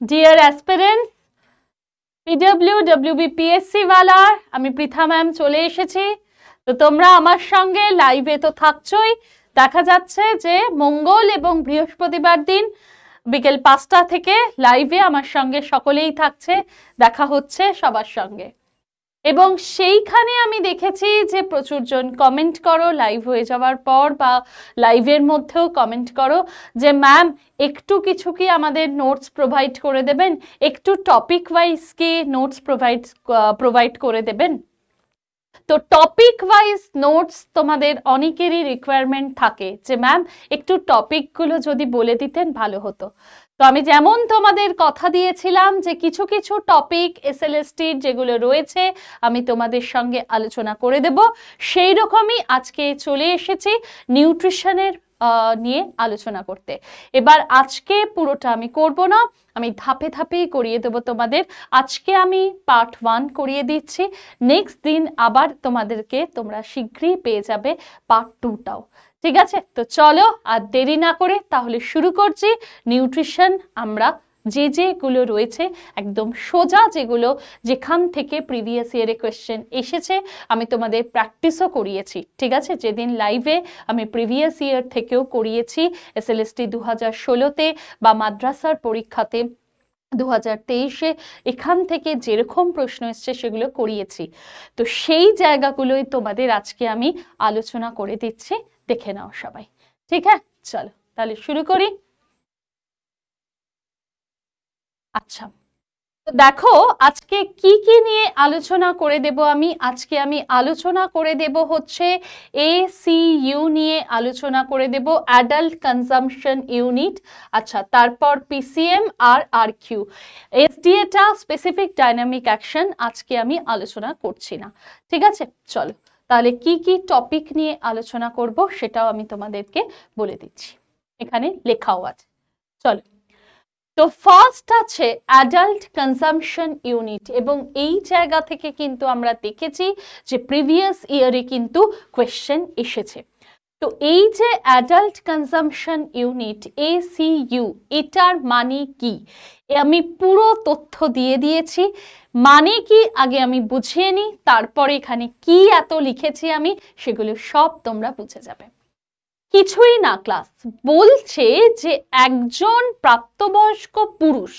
Deer aspirants, PW WBPSC ওয়ালার আমি Pritha ma'am চলে এসেছি। তো তোমরা আমার সঙ্গে লাইভে তো থাকছোই, দেখা যাচ্ছে যে মঙ্গল এবং বৃহস্পতিবার দিন বিকেল 5টা থেকে লাইভে আমার সঙ্গে সকলেই থাকছে, দেখা হচ্ছে সবার সঙ্গে। এবং সেইখানে আমি দেখেছি যে প্রচুর জন কমেন্ট করো লাইভ হয়ে যাওয়ার পর বা লাইভের মধ্যেও কমেন্ট করো যে ম্যাম একটু কিছু কি আমাদের নোটস প্রোভাইড করে দেবেন, একটু টপিক ওয়াইজ কি নোটস প্রোভাইড করে দেবেন। তো টপিক ওয়াইজ নোটস তোমাদের অনেকেরই রিকোয়ারমেন্ট থাকে যে ম্যাম একটু টপিকগুলো যদি বলে দিতেন ভালো হতো। তো আমি যেমন তোমাদের কথা দিয়েছিলাম যে কিছু কিছু টপিক এসএলএসটির যেগুলো রয়েছে আমি তোমাদের সঙ্গে আলোচনা করে দেব, সেই রকমই আজকে চলে এসেছি নিউট্রিশনের নিয়ে আলোচনা করতে। এবার আজকে পুরোটা আমি করব না, আমি ধাপে ধাপেই করিয়ে দেবো তোমাদের। আজকে আমি পার্ট 1 করিয়ে দিচ্ছি, নেক্সট দিন আবার তোমাদেরকে তোমরা শীঘ্রই পেয়ে যাবে পার্ট 2টাও। ঠিক আছে, তো চলো আর দেরি না করে তাহলে শুরু করছি। নিউট্রিশন আমরা যেগুলো রয়েছে একদম সোজা, যেগুলো যেখান থেকে প্রিভিয়াস ইয়ারে কোয়েশ্চেন এসেছে আমি তোমাদের প্র্যাকটিসও করিয়েছি। ঠিক আছে, যেদিন লাইভে আমি প্রিভিয়াস ইয়ার থেকেও করিয়েছি এসএলএসটি 2016তে বা মাদ্রাসার পরীক্ষাতে 2023-এ এখান থেকে যেরকম প্রশ্ন এসছে সেগুলো করিয়েছি। তো সেই জায়গাগুলোই তোমাদের আজকে আমি আলোচনা করে দিচ্ছি, দেখে নাও সবাই। ঠিক আছে, চলো তাহলে শুরু করি। আচ্ছা, তো দেখো আজকে কি কি নিয়ে আলোচনা করে দেব আমি। আজকে আমি আলোচনা করে দেব হচ্ছে ACU নিয়ে আলোচনা করে দেব, অ্যাডাল্ট কনজাম্পশন ইউনিট। আচ্ছা, তারপর PCM আর RQ। SDA-টা স্পেসিফিক ডাইনামিক অ্যাকশন আজকে আমি আলোচনা করছি না। ঠিক আছে, চলো তাহলে কি কি টপিক নিয়ে আলোচনা করব সেটাও আমি তোমাদেরকে বলে দিচ্ছি, এখানে লেখাও আছে। চলো, তো ফার্স্ট আছে অ্যাডাল্ট কনজাম্পশন ইউনিট, এবং এই জায়গা থেকে কিন্তু আমরা দেখেছি যে প্রিভিয়াস ইয়ারে কিন্তু কোয়েশ্চেন এসেছে। তো এই যে অ্যাডাল্ট কনজাম্পশন ইউনিট ACU, এটার মানে কি আমি পুরো তথ্য দিয়ে দিয়েছি। মানে কি আগে আমি বুঝিয়ে নিই, তারপরে এখানে কি এত লিখেছি আমি সেগুলো সব তোমরা বুঝে যাবে। কিছুই না, ক্লাস বলছে যে একজন প্রাপ্তবয়স্ক পুরুষ,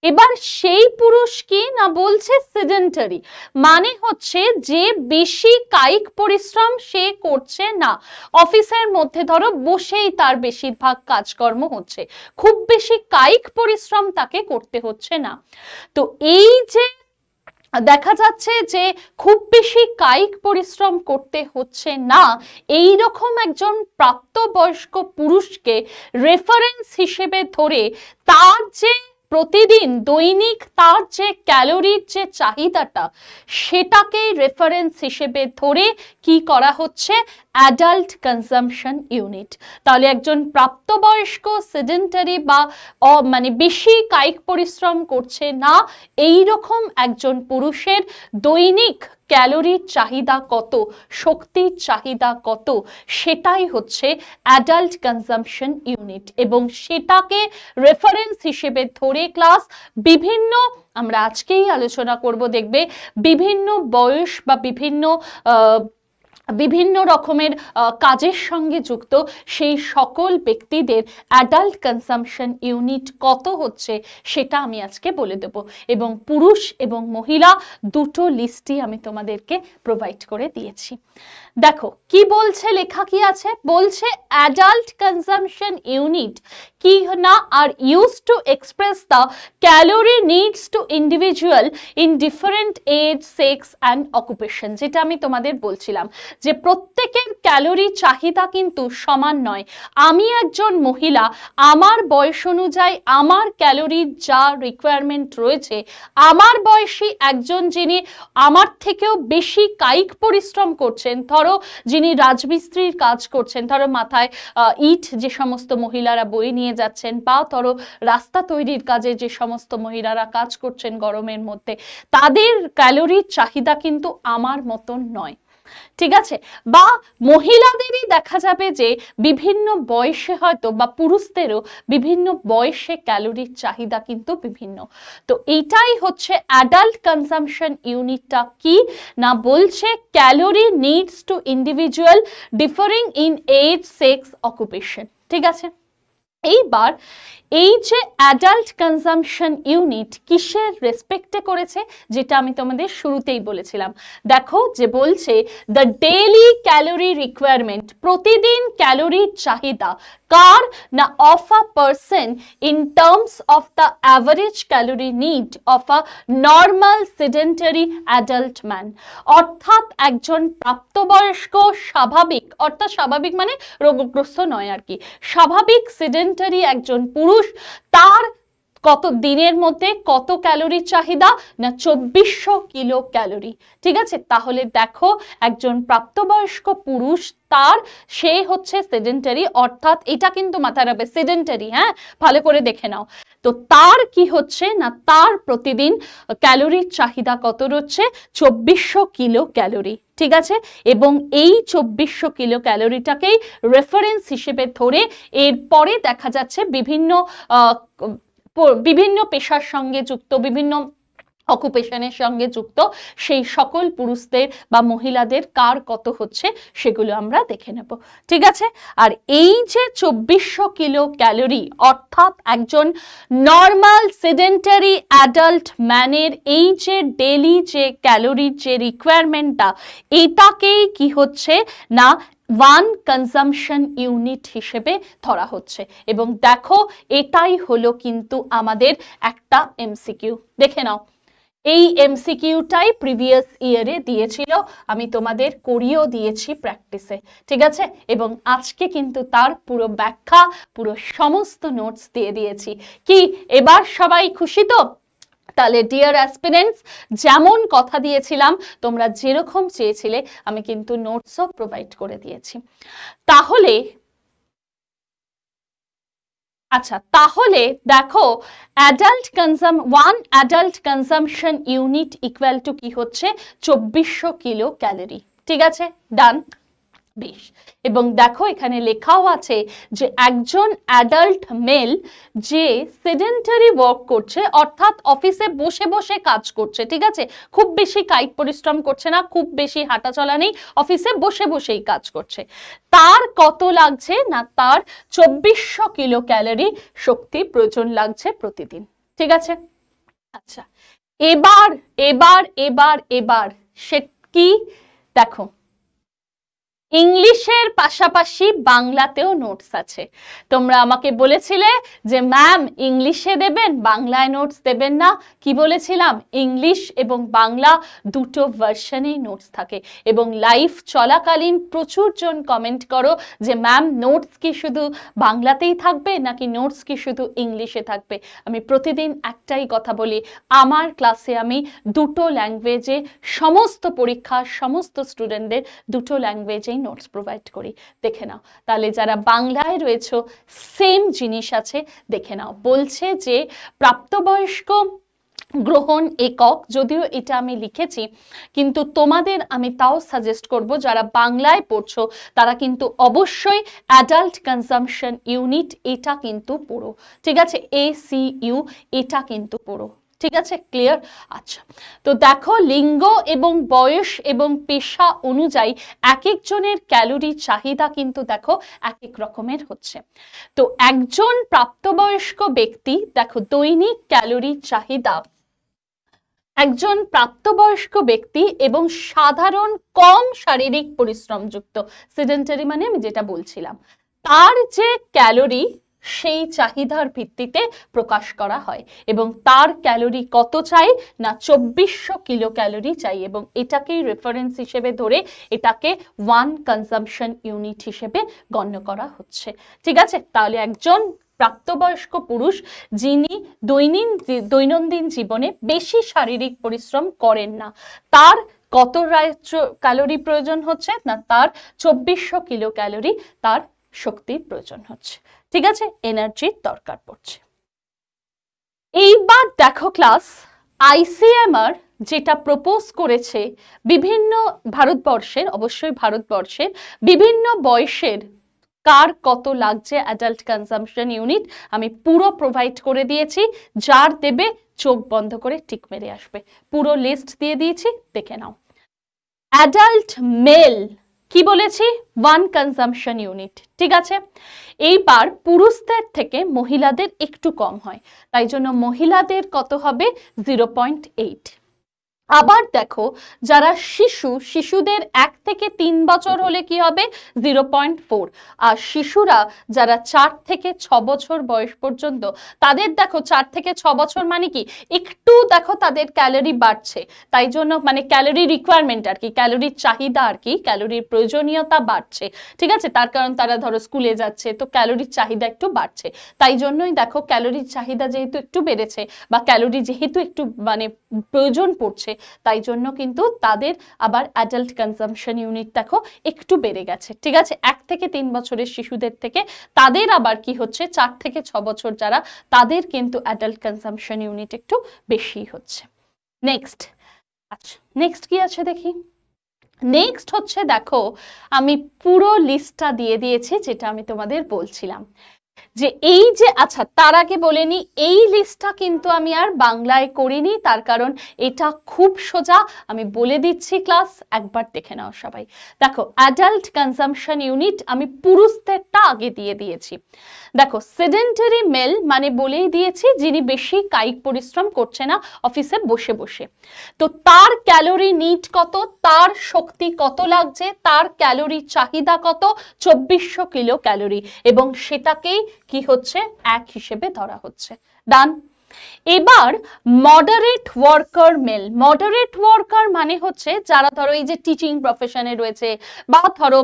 এবার সেই পুরুষ কি না বলছে সেডেন্টারি, মানে হচ্ছে যে বেশি কায়িক পরিশ্রম সে করছে না, অফিসের মধ্যে ধরো বসেই তার বেশিরভাগ কাজকর্ম হচ্ছে, খুব বেশি কায়িক পরিশ্রম তাকে করতে হচ্ছে না। তো এই যে দেখা যাচ্ছে যে খুব বেশি কায়িক পরিশ্রম করতে হচ্ছে না, এই রকম একজন প্রাপ্তবয়স্ক পুরুষকে রেফারেন্স হিসেবে ধরে তার যে প্রতিদিন দৈনিক তার যে ক্যালোরির যে চাহিদাটা সেটাকেই রেফারেন্স হিসেবে ধরে কি করা হচ্ছে, অ্যাডাল্ট কনজাম্পশন ইউনিট। তাহলে একজন প্রাপ্তবয়স্ক সেডেন্টারি বা মানে বেশি কায়িক পরিশ্রম করছে না এই রকম একজন পুরুষের দৈনিক ক্যালোরির চাহিদা কত, শক্তির চাহিদা কত, সেটাই হচ্ছে অ্যাডাল্ট কনজাম্পশন ইউনিট। এবং সেটাকে রেফারেন্স হিসেবে ধরে ক্লাস বিভিন্ন, আমরা আজকেই আলোচনা করব, দেখবে বিভিন্ন বয়স বা বিভিন্ন রকমের কাজের সঙ্গে যুক্ত সেই সকল ব্যক্তিদের অ্যাডাল্ট কনজাম্পশন ইউনিট কত হচ্ছে সেটা আমি আজকে বলে দেব। এবং পুরুষ এবং মহিলা দুটো লিস্টই আমি তোমাদেরকে প্রোভাইড করে দিয়েছি। দেখো কি বলছে, লেখা কি আছে, বলছে অ্যাডাল্ট কনজাম্পশন ইউনিট কি না are use to express the calorie needs to individual in different age, sex and occupation. যেটা আমি তোমাদের বলছিলাম যে প্রত্যেকের ক্যালোরি চাহিদা কিন্তু সমান নয়। আমি একজন মহিলা, আমার বয়স অনুযায়ী আমার ক্যালোরির যা রিকোয়ারমেন্ট রয়েছে, আমার বয়সী একজন যিনি আমার থেকেও বেশি কায়িক পরিশ্রম করছেন, ধরো যিনি রাজমিস্ত্রির কাজ করছেন, ধরো মাথায় ইট যে সমস্ত মহিলারা বয়ে নিয়ে যাচ্ছেন, বা ধরো রাস্তা তৈরির কাজে যে সমস্ত মহিলারা কাজ করছেন গরমের মধ্যে, তাদের ক্যালোরির চাহিদা কিন্তু আমার মতন নয়। ঠিক আছে, বা মহিলাদেরই দেখা যাবে যে বিভিন্ন বয়সে হয়তো বা পুরুষদেরও বিভিন্ন বয়সে ক্যালোরির চাহিদা কিন্তু বিভিন্ন। তো এইটাই হচ্ছে অ্যাডাল্ট কনজাম্পশন ইউনিটটা কি না বলছে calorie needs to individual differing in age, sex, occupation. ঠিক আছে, এইবার এই যে অ্যাডাল্ট কনজাম্পশন ইউনিট কিসের রেসপেক্টে করেছে, যেটা আমি তোমাদের শুরুতেই বলেছিলাম। দেখো যে বলছে দ্য ডেইলি ক্যালোরি রিকোয়ারমেন্ট, প্রতিদিন ক্যালোরির চাহিদা কার না of a person in terms of the average calorie need of a normal sedentary adult man. অর্থাৎ একজন প্রাপ্তবয়স্ক স্বাভাবিক, অর্থাৎ স্বাভাবিক মানে রোগগ্রস্ত নয় আর কি, স্বাভাবিক সেডেন্টারি একজন পুরুষ, তার কত দিনের মধ্যে কত ক্যালোরির চাহিদা না 2400 কিলো ক্যালোরি। ঠিক আছে, তাহলে দেখো একজন প্রাপ্তবয়স্ক পুরুষ তার সে হচ্ছে সেডেন্টারি, অর্থাৎ এটা কিন্তু মাথায় রাখবে সেডেন্টারি, হ্যাঁ ভালো করে দেখে নাও। তো তার কি হচ্ছে না তার প্রতিদিন ক্যালোরির চাহিদা কত রয়েছে 2400 কিলো ক্যালোরি। ঠিক আছে, এবং এই 2400 কিলো ক্যালোরিটাকেই রেফারেন্স হিসেবে ধরে এরপরে দেখা যাচ্ছে বিভিন্ন পেশার সঙ্গে যুক্ত, বিভিন্ন অকুপেশনের সঙ্গে যুক্ত সেই সকল পুরুষদের বা মহিলাদের কার কত হচ্ছে সেগুলো আমরা দেখে নেব। ঠিক আছে, আর এই যে 2400 কিলো ক্যালোরি অর্থাৎ একজন নর্মাল সেডেন্টারি অ্যাডাল্ট ম্যানের এই যে ডেইলি যে ক্যালোরির যে রিকোয়ারমেন্টটা, এটাকেই কি হচ্ছে না ওয়ান কনজাম্পশন ইউনিট হিসেবে ধরা হচ্ছে। এবং দেখো এটাই হলো কিন্তু আমাদের একটা এমসিকিউ। দেখে নাও, এই এমসিকিউটাই প্রিভিয়াস ইয়ারে দিয়েছিল, আমি তোমাদের করিয়েও দিয়েছি প্র্যাকটিসে। ঠিক আছে, এবং আজকে কিন্তু তার পুরো ব্যাখ্যা, পুরো সমস্ত নোটস দিয়ে দিয়েছি। কি এবার সবাই খুশি তো? তাহলে ডিয়ার অ্যাসপিরেন্টস, যেমন কথা দিয়েছিলাম, তোমরা যেরকম চেয়েছিলে আমি কিন্তু নোটসও প্রোভাইড করে দিয়েছি। তাহলে আচ্ছা, তাহলে দেখো adult consumption unit equal to কি হচ্ছে 2400 কিলো ক্যালোরি। ঠিক আছে, ডান, বেশ। এবং দেখো এখানে লেখাও আছে যে একজন অ্যাডাল্ট মেল যে সেডেন্টারি ওয়ার্ক করছে, অর্থাৎ অফিসে বসে বসে কাজ করছে, ঠিক আছে, খুব বেশি কায়িক পরিশ্রম করছে না, খুব বেশি হাঁটা চলা নেই, অফিসে বসে বসেই কাজ করছে, তার কত লাগছে না তার 2400 কিলো ক্যালোরি শক্তি প্রয়োজন লাগছে প্রতিদিন। ঠিক আছে, আচ্ছা এবার এবার এবার এবার সে কি দেখো, ইংলিশের পাশাপাশি বাংলাতেও নোটস আছে। তোমরা আমাকে বলেছিলে যে ম্যাম ইংলিশে দেবেন, বাংলায় নোটস দেবেন না। কি বলেছিলাম? ইংলিশ এবং বাংলা দুটো ভার্সনেই নোটস থাকে। এবং লাইভ চলাকালীন প্রচুর জন কমেন্ট করো যে ম্যাম নোটস কি শুধু বাংলাতেই থাকবে নাকি নোটস কি শুধু ইংলিশে থাকবে। আমি প্রতিদিন একটাই কথা বলি, আমার ক্লাসে আমি দুটো ল্যাঙ্গুয়েজে সমস্ত পরীক্ষা সমস্ত স্টুডেন্টদের দুটো ল্যাঙ্গুয়েজে নোটস প্রোভাইড করি। দেখে নাও, তাহলে যারা বাংলায় রয়েছে সেম জিনিস আছে, দেখে নাও। বলছে যে প্রাপ্তবয়স্ক গ্রহণ একক, যদিও এটা আমি লিখেছি কিন্তু তোমাদের আমি তাও সাজেস্ট করব যারা বাংলায় পড়ছো তারা কিন্তু অবশ্যই অ্যাডাল্ট কনজাম্পশন ইউনিট এটা কিন্তু পড়ো। ঠিক আছে, ACU এটা কিন্তু পড়ো। ঠিক আছে, ক্লিয়ার? আচ্ছা, তো দেখো লিঙ্গ এবং বয়স এবং পেশা অনুযায়ী এক একজনের ক্যালোরি চাহিদা কিন্তু দেখো এক এক রকমের হচ্ছে। তো একজন প্রাপ্তবয়স্ক ব্যক্তি দেখো দৈনিক ক্যালোরি চাহিদা, একজন প্রাপ্তবয়স্ক ব্যক্তি এবং সাধারণ কম শারীরিক পরিশ্রমযুক্ত সেডেন্টারি মানে আমি যেটা বলছিলাম, তার যে ক্যালোরি সেই চাহিদার ভিত্তিতে প্রকাশ করা হয়। এবং তার ক্যালোরি কত চাই না 2400 কিলো ক্যালোরি চাই। এবং এটাকেই রেফারেন্স হিসেবে ধরে এটাকে ওয়ান কনজাম্পশন ইউনিট হিসেবে গণ্য করা হচ্ছে। ঠিক আছে, তাহলে একজন প্রাপ্তবয়স্ক পুরুষ যিনি দৈনন্দিন জীবনে বেশি শারীরিক পরিশ্রম করেন না, তার কত ক্যালোরি প্রয়োজন হচ্ছে না তার 2400 কিলো ক্যালোরি তার শক্তির প্রয়োজন হচ্ছে। ঠিক আছে, এনার্জির দরকার পড়ছে। এইবার দেখো ক্লাস, ICMR যেটা প্রপোজ করেছে বিভিন্ন ভারতবর্ষের, অবশ্যই ভারতবর্ষের বিভিন্ন বয়সের কার কত লাগছে অ্যাডাল্ট কনজাম্পশন ইউনিট, আমি পুরো প্রোভাইড করে দিয়েছি। যার দেবে চোখ বন্ধ করে টিক মেরে আসবে, পুরো লিস্ট দিয়ে দিয়েছি, দেখে নাও। অ্যাডাল্ট মেল কি বলেছি, 1 কনজাম্পশন ইউনিট, ঠিক আছে। এইবার পুরুষদের থেকে মহিলাদের একটু কম হয়, তাই জন্য মহিলাদের কত হবে 0.8। আবার দেখো যারা শিশুদের 1 থেকে 3 বছর হলে কি হবে 0.4, আর শিশুরা যারা 4 থেকে 6 বছর বয়স পর্যন্ত, তাদের দেখো 4 থেকে 6 বছর মানে কি একটু দেখো তাদের ক্যালোরি বাড়ছে, তাই জন্য মানে ক্যালোরি রিকোয়ারমেন্ট আর কি, ক্যালোরির চাহিদা আর কি, ক্যালোরির প্রয়োজনীয়তা বাড়ছে, ঠিক আছে। তার কারণ তারা ধরো স্কুলে যাচ্ছে, তো ক্যালোরির চাহিদা একটু বাড়ছে, তাই জন্যই দেখো ক্যালোরির চাহিদা যেহেতু একটু বেড়েছে বা ক্যালোরি যেহেতু একটু মানে প্রয়োজন পড়ছে, তাই জন্য কিন্তু তাদের আবার অ্যাডাল্ট কনজাম্পশন ইউনিট দেখো একটু বেড়ে গেছে, ঠিক আছে। 1 থেকে 3 বছরের শিশুদের থেকে তাদের আবার কি হচ্ছে 4 থেকে 6 বছর যারা, তাদের কিন্তু অ্যাডাল্ট কনজাম্পশন ইউনিট একটু বেশি হচ্ছে। নেক্সট, আচ্ছা নেক্সট কি আছে দেখি। নেক্সট হচ্ছে দেখো আমি পুরো লিস্টটা দিয়ে দিয়েছি, যেটা আমি তোমাদের বলছিলাম যে এই যে, আচ্ছা তার আগে বলে নি এই লিস্টটা কিন্তু আমি আর বাংলায় করিনি, তার কারণ এটা খুব সোজা, আমি বলে দিচ্ছি ক্লাস একবার দেখে নাও সবাই। দেখো অ্যাডাল্ট কনজাম্পশন ইউনিট আমি পুরুষদেরটা আগে দিয়ে দিয়েছি। দেখো সেডেন্টারি মেল মানে বলেই দিয়েছি যিনি বেশি কায়িক পরিশ্রম করছে না অফিসে বসে বসে, তো তার ক্যালোরি নিড কত, তার শক্তি কত লাগছে, তার ক্যালোরি চাহিদা কত 2400 কিলো ক্যালোরি, এবং সেটাকেই কি হচ্ছে 1 হিসেবে ধরা হচ্ছে। ডান। এবার moderate worker mail, moderate worker মানে হচ্ছে যারা ধরো এই যে টিচিং প্রফেশনে রয়েছে বা ধরো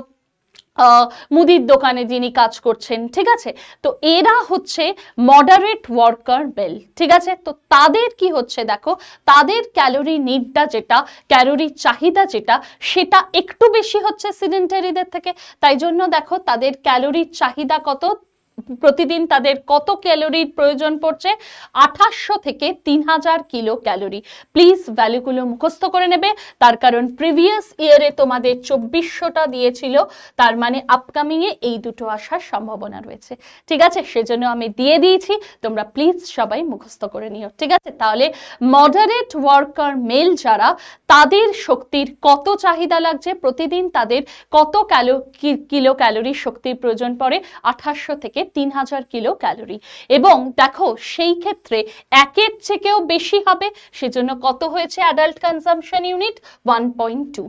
মুদির দোকানে যিনি কাজ করছেন, ঠিক আছে, তো এরা হচ্ছে মডারেট ওয়ার্কার মেল, ঠিক আছে। তো তাদের কি হচ্ছে দেখো, তাদের ক্যালোরি নিডটা যেটা, ক্যালোরি চাহিদা যেটা, সেটা একটু বেশি হচ্ছে সেডেন্টারিদের থেকে, তাই জন্য দেখো তাদের ক্যালোরির চাহিদা কত, প্রতিদিন তাদের কত ক্যালোরির প্রয়োজন পড়ছে 2800 থেকে 3000 কিলো ক্যালোরি। প্লিজ ভ্যালুগুলো মুখস্থ করে নেবে, তার কারণ প্রিভিয়াস ইয়ারে তোমাদের 2400টা দিয়েছিল, তার মানে আপকামিং এ এই দুটো আসার সম্ভাবনা রয়েছে, ঠিক আছে, সেজন্য আমি দিয়ে দিয়েছি, তোমরা প্লিজ সবাই মুখস্থ করে নিও, ঠিক আছে। তাহলে মডারেট ওয়ার্কার মেল যারা, তাদের শক্তির কত চাহিদা লাগছে, প্রতিদিন তাদের কত কিলো ক্যালোরি শক্তির প্রয়োজন পড়ে 2800 থেকে 3000 কিলো ক্যালোরি, এবং দেখো সেই ক্ষেত্রে 1-এর থেকেও বেশি হবে, সেজন্য কত হয়েছে অ্যাডাল্ট কনজাম্পশন ইউনিট 1.2,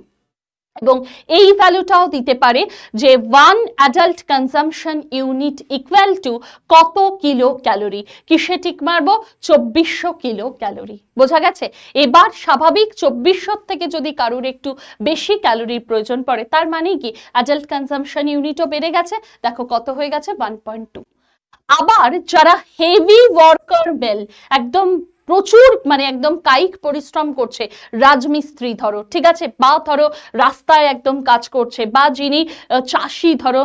এবং এই ভ্যালুটাও দিতে পারে যে 1 adult consumption unit equal to কত কিলো ক্যালোরি, কিসে টিক মারবো 2400 কিলো ক্যালোরি, বোঝা গেছে। এবার স্বাভাবিক 2400 থেকে যদি কারোর একটু বেশি ক্যালোরির প্রয়োজন পড়ে, তার মানে কি অ্যাডাল্ট কনজাম্পশন ইউনিটও বেড়ে গেছে, দেখো কত হয়ে গেছে 1.2। আবার যারা হেভি ওয়ার্কার মেল, একদম প্রচুর মানে একদম কায়িক পরিশ্রম করছে, রাজমিস্ত্রি ধরো, ঠিক আছে, বা ধরো রাস্তায় একদম কাজ করছে, বা যিনি চাষি ধরো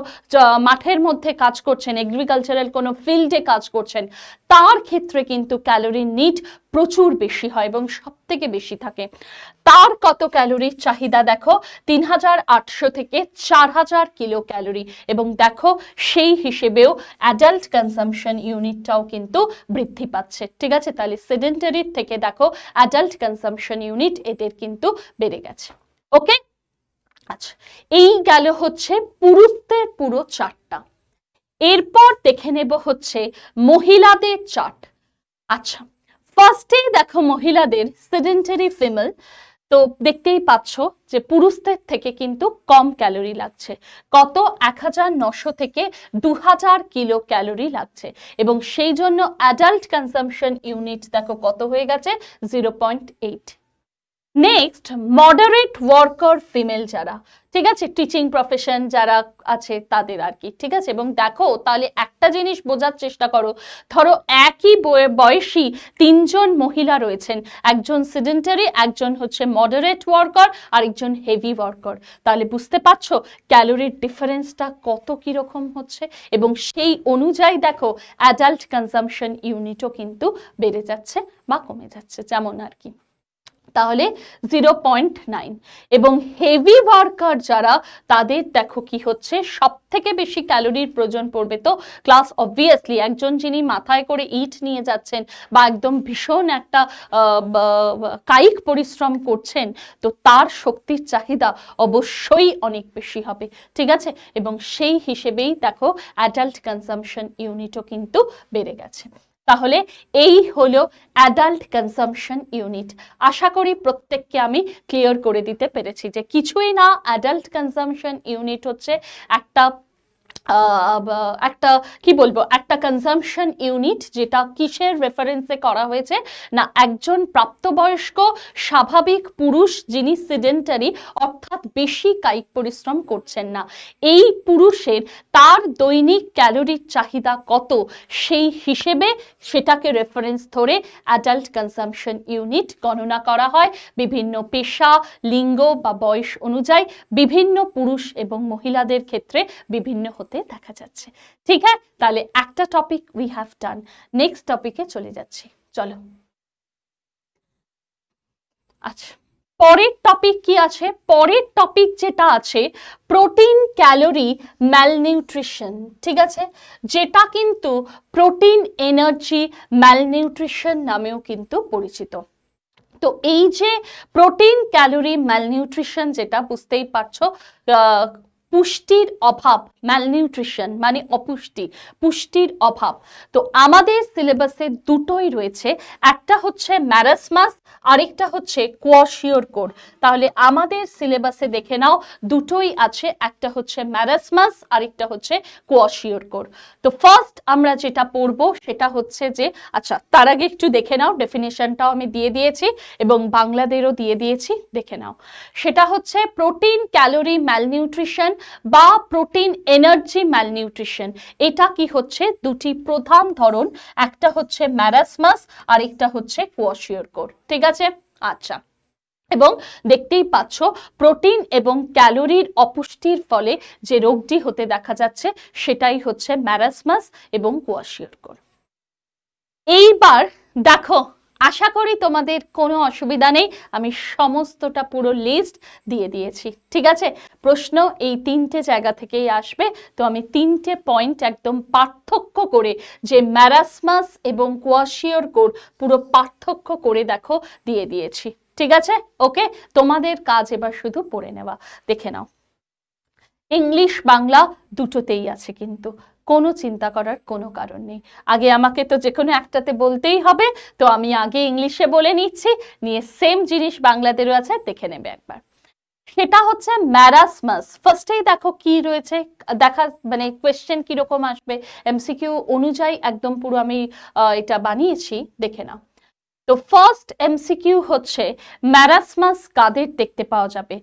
মাঠের মধ্যে কাজ করছেন, এগ্রিকালচারাল কোনো ফিল্ডে কাজ করছেন, তার ক্ষেত্রে কিন্তু ক্যালোরি নিড প্রচুর বেশি হয় এবং সব থেকে বেশি থাকে। তার কত ক্যালোরির চাহিদা দেখো 3800 থেকে 4000 কিলো ক্যালোরি, এবং দেখো সেই হিসেবেও অ্যাডাল্ট কনজাম্পশন ইউনিটটাও কিন্তু বৃদ্ধি পাচ্ছে, ঠিক আছে। তাহলে সেডেন্টারির থেকে দেখো অ্যাডাল্ট কনজাম্পশন ইউনিট এদের কিন্তু বেড়ে গেছে। ওকে, আচ্ছা এই গেল হচ্ছে পুরুষদের পুরো চার্টটা। এরপর দেখে নেব হচ্ছে মহিলাদের চার্ট। আচ্ছা ফার্স্টেই দেখো মহিলাদের সেডেন্টারি ফিমেল, তো দেখতেই পাচ্ছ যে পুরুষদের থেকে কিন্তু কম ক্যালোরি লাগছে, কত 1900 থেকে 2000 কিলো ক্যালোরি লাগছে, এবং সেই জন্য অ্যাডাল্ট কনজাম্পশন ইউনিট দেখো কত হয়ে গেছে 0.8। নেক্সট মডারেট ওয়ার্কার ফিমেল যারা, ঠিক আছে, টিচিং প্রফেশন যারা আছে তাদের আর কি, ঠিক আছে। এবং দেখো তাহলে একটা জিনিস বোঝার চেষ্টা করো, ধরো একই বয়সী 3 জন মহিলা রয়েছেন, একজন সেডেন্টারি, একজন হচ্ছে মডারেট ওয়ার্কার, আর একজন হেভি ওয়ার্কার, তাহলে বুঝতে পারছো ক্যালোরির ডিফারেন্সটা কত কিরকম হচ্ছে, এবং সেই অনুযায়ী দেখো অ্যাডাল্ট কনজাম্পশন ইউনিটও কিন্তু বেড়ে যাচ্ছে বা কমে যাচ্ছে, যেমন আর কি। তাহলে 0.9 এবং হেভি ওয়ার্কার যারা তাদের দেখো কি হচ্ছে সব থেকে বেশি ক্যালোরির প্রয়োজন পড়বে। তো ক্লাস অবভিয়াসলি একজন যিনি মাথায় করে ইট নিয়ে যাচ্ছেন বা একদম ভীষণ একটা কায়িক পরিশ্রম করছেন, তো তার শক্তির চাহিদা অবশ্যই অনেক বেশি হবে, ঠিক আছে। এবং সেই হিসেবেই দেখো অ্যাডাল্ট কনজাম্পশন ইউনিটও কিন্তু বেড়ে গেছে। তাহলে এই হলো অ্যাডাল্ট কনজাম্পশন ইউনিট। আশা করি প্রত্যেককে আমি ক্লিয়ার করে দিতে পেরেছি যে কিছুই না, অ্যাডাল্ট কনজাম্পশন ইউনিট হচ্ছে একটা কি বলবো, একটা কনজাম্পশন ইউনিট যেটা কিসের রেফারেন্সে করা হয়েছে না, একজন প্রাপ্তবয়স্ক স্বাভাবিক পুরুষ যিনি সিডেন্টারি অর্থাৎ বেশি কায়িক পরিশ্রম করছেন না, এই পুরুষের তার দৈনিক ক্যালোরির চাহিদা কত সেই হিসেবে সেটাকে রেফারেন্স ধরে অ্যাডাল্ট কনজাম্পশন ইউনিট গণনা করা হয়। বিভিন্ন পেশা, লিঙ্গ বা বয়স অনুযায়ী বিভিন্ন পুরুষ এবং মহিলাদের ক্ষেত্রে বিভিন্ন হতে দেখা যাচ্ছে, ঠিক আছে। তাহলে একটা topic we have done, next টপিকে চলে যাচ্ছি, চলো। আচ্ছা, পরের টপিক কি আছে? পরের টপিক যেটা আছে প্রোটিন ক্যালোরি ম্যালনিউট্রিশন, ঠিক আছে, যেটা কিন্তু প্রোটিন এনার্জি ম্যালনিউট্রিশন নামেও কিন্তু পরিচিত। তো এই যে প্রোটিন ক্যালোরি ম্যালনিউট্রিশন, যেটা বুঝতেই পারছো পুষ্টির অভাব, ম্যালনিউট্রিশন মানে অপুষ্টি, পুষ্টির অভাব। তো আমাদের সিলেবাসে দুটোই রয়েছে, একটা হচ্ছে ম্যারাসমাস, আরেকটা হচ্ছে কোয়াশিওরকর। তাহলে আমাদের সিলেবাসে দেখে নাও দুটোই আছে, একটা হচ্ছে ম্যারাসমাস, আরেকটা হচ্ছে কোয়াশিওরকর। তো ফার্স্ট আমরা যেটা পড়বো সেটা হচ্ছে যে, আচ্ছা তার আগে একটু দেখে নাও, ডেফিনেশনটাও আমি দিয়ে দিয়েছি এবং বাংলাদেরও দিয়ে দিয়েছি, দেখে নাও। সেটা হচ্ছে প্রোটিন ক্যালোরি ম্যালনিউট্রিশন বা প্রোটিন এনার্জি ম্যালনিউট্রিশন। এটা কি হচ্ছে দুটি প্রধান ধরন, একটা হচ্ছে ম্যারাসমাস আর একটা হচ্ছে কোয়াশিওরকর, ঠিক আছে। আচ্ছা, এবং দেখতেই পাচ্ছ প্রোটিন এবং ক্যালোরির অপুষ্টির ফলে যে রোগটি হতে দেখা যাচ্ছে সেটাই হচ্ছে ম্যারাসমাস এবং কোয়াশিওরকর। এইবার দেখো, আশা করি তোমাদের কোনো অসুবিধা নেই, আমি সমস্তটা পুরো লিস্ট দিয়ে দিয়েছি, ঠিক আছে। প্রশ্ন এই তিনটে জায়গা থেকেই আসবে, তো আমি তিনটে পয়েন্ট একদম পার্থক্য করে যে ম্যারাসমাস এবং কোয়াশিওরকর পুরো পার্থক্য করে দেখো দিয়ে দিয়েছি, ঠিক আছে। ওকে, তোমাদের কাজ এবার শুধু পড়ে নেওয়া, দেখে নাও। ইংলিশ বাংলা দুটোতেই আছে, কিন্তু কোনো চিন্তা করার কোনো কারণ নেই। আগে আমাকে তো যে কোনো একটাতে বলতেই হবে, তো আমি আগে ইংলিশে বলে নিচ্ছি, নিয়ে সেম জিনিস বাংলাদেরও আছে, দেখে নেবে একবার। সেটা হচ্ছে ম্যারাসমাস। ফার্স্টেই দেখো কি রয়েছে, দেখা মানে কোয়েশ্চেন কিরকম আসবে এমসিকিউ অনুযায়ী একদম পুরো আমি এটা বানিয়েছি, দেখে নাও। তো ফার্স্ট এমসিকিউ হচ্ছে ম্যারাসমাস কাদের দেখতে পাওয়া যাবে?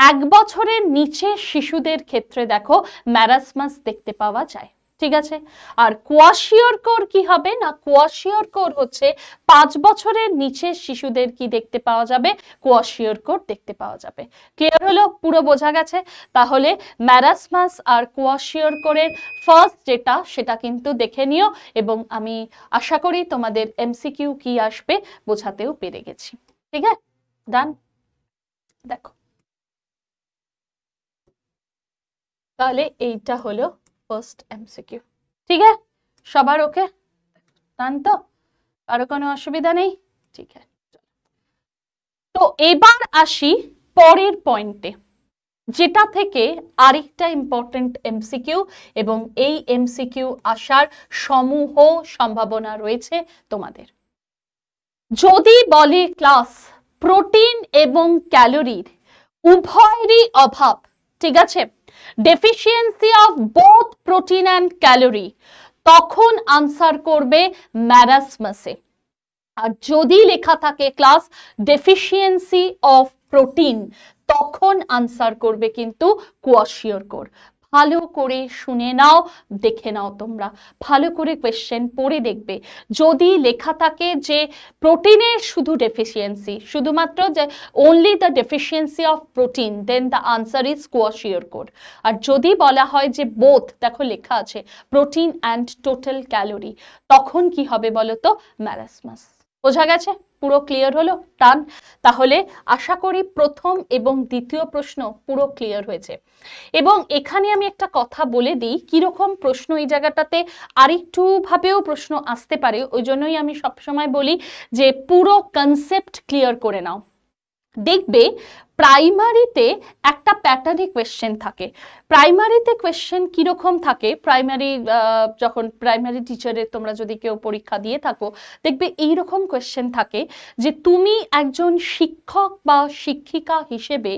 1 বছরের নিচে শিশুদের ক্ষেত্রে দেখো ম্যারাসমাস দেখতে পাওয়া যায়, ঠিক আছে। আর কোয়াশিওরকর কি হবে না, কোয়াশিওরকর হচ্ছে 5 বছরের নিচে শিশুদের কি দেখতে পাওয়া যাবে, কোয়াশিওরকর দেখতে পাওয়া যাবে। ক্লিয়ার হলো, পুরো বোঝা গেছে। তাহলে ম্যারাসমাস আর কোয়াশিওরকরের ফার্স্ট যেটা সেটা কিন্তু দেখে নিও, এবং আমি আশা করি তোমাদের এমসিকিউ কি আসবে বোঝাতেও পেরে গেছি, ঠিক আছে। ডান, দেখো তাহলে এইটা হলো ফার্স্ট এমসিকিউ, ঠিক আছে। সবার ওকে, ডান তো, কারো কোনো অসুবিধা নেই, ঠিক আছে। তো এবার আসি পরের পয়েন্টে, যেটা থেকে আরেকটা ইম্পর্টেন্ট এমসিকিউ, এবং এই এমসিকিউ আসার সমূহ সম্ভাবনা রয়েছে তোমাদের। যদি বলে ক্লাস প্রোটিন এবং ক্যালোরির উভয়েরই অভাব, ঠিক আছে, deficiency of both protein and calorie, তখন আনসার করবে ম্যারাসমাসে। আর যদি লেখা থাকে ক্লাস ডেফিসিয়েন্সি অফ প্রোটিন, তখন আনসার করবে কিন্তু কোয়াশিওরকর। ভালো করে শুনে নাও, দেখে নাও, তোমরা ভালো করে কোয়েশ্চেন পড়ে দেখবে। যদি লেখা থাকে যে প্রোটিনের শুধু ডেফিসিয়েন্সি, শুধুমাত্র যে only the deficiency of protein, then the answer is কোয়াশিওরকর। আর যদি বলা হয় যে বোথ, দেখো লেখা আছে প্রোটিন অ্যান্ড টোটাল ক্যালোরি, তখন কি হবে বলো তো, ম্যারাসমাস। বোঝা গেছে? পুরো ক্লিয়ার হলো? ডান। তাহলে আশা করি প্রথম এবং দ্বিতীয় প্রশ্ন পুরো ক্লিয়ার হয়েছে। এবং এখানে আমি একটা কথা বলে দিই, কিরকম প্রশ্ন এই জায়গাটাতে আরেকটু ভাবেও প্রশ্ন আসতে পারে, ওই জন্যই আমি সবসময় বলি যে পুরো কনসেপ্ট ক্লিয়ার করে নাও। দেখবে প্রাইমারিতে একটা প্যাটার্নে কোয়েশ্চেন থাকে। প্রাইমারিতে কোয়েশ্চেন কিরকম থাকে, প্রাইমারি যখন প্রাইমারি টিচারের তোমরা যদি কেউ পরীক্ষা দিয়ে থাকো, দেখবে এইরকম কোয়েশ্চেন থাকে যে তুমি একজন শিক্ষক বা শিক্ষিকা হিসেবে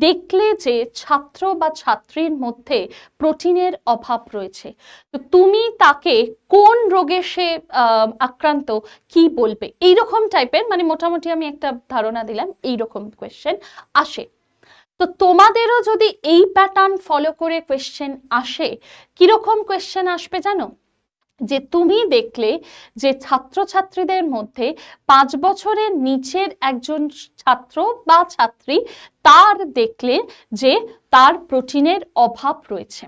দেখলে যে ছাত্র বা ছাত্রীর মধ্যে প্রোটিনের অভাব রয়েছে, তো তুমি তাকে কোন রোগে সে আক্রান্ত কি বলবে, এইরকম টাইপের, মানে মোটামুটি আমি একটা ধারণা দিলাম, এইরকম কোয়েশ্চেন আসে। তো তোমাদেরও যদি এই প্যাটার্ন ফলো করে কোয়েশ্চেন আসে, কিরকম কোয়েশ্চেন আসবে জানো? যে তুমি দেখলে যে ছাত্রছাত্রীদের মধ্যে 5 বছরের নিচের একজন ছাত্র বা ছাত্রী, তার দেখলে যে তার প্রোটিনের অভাব রয়েছে,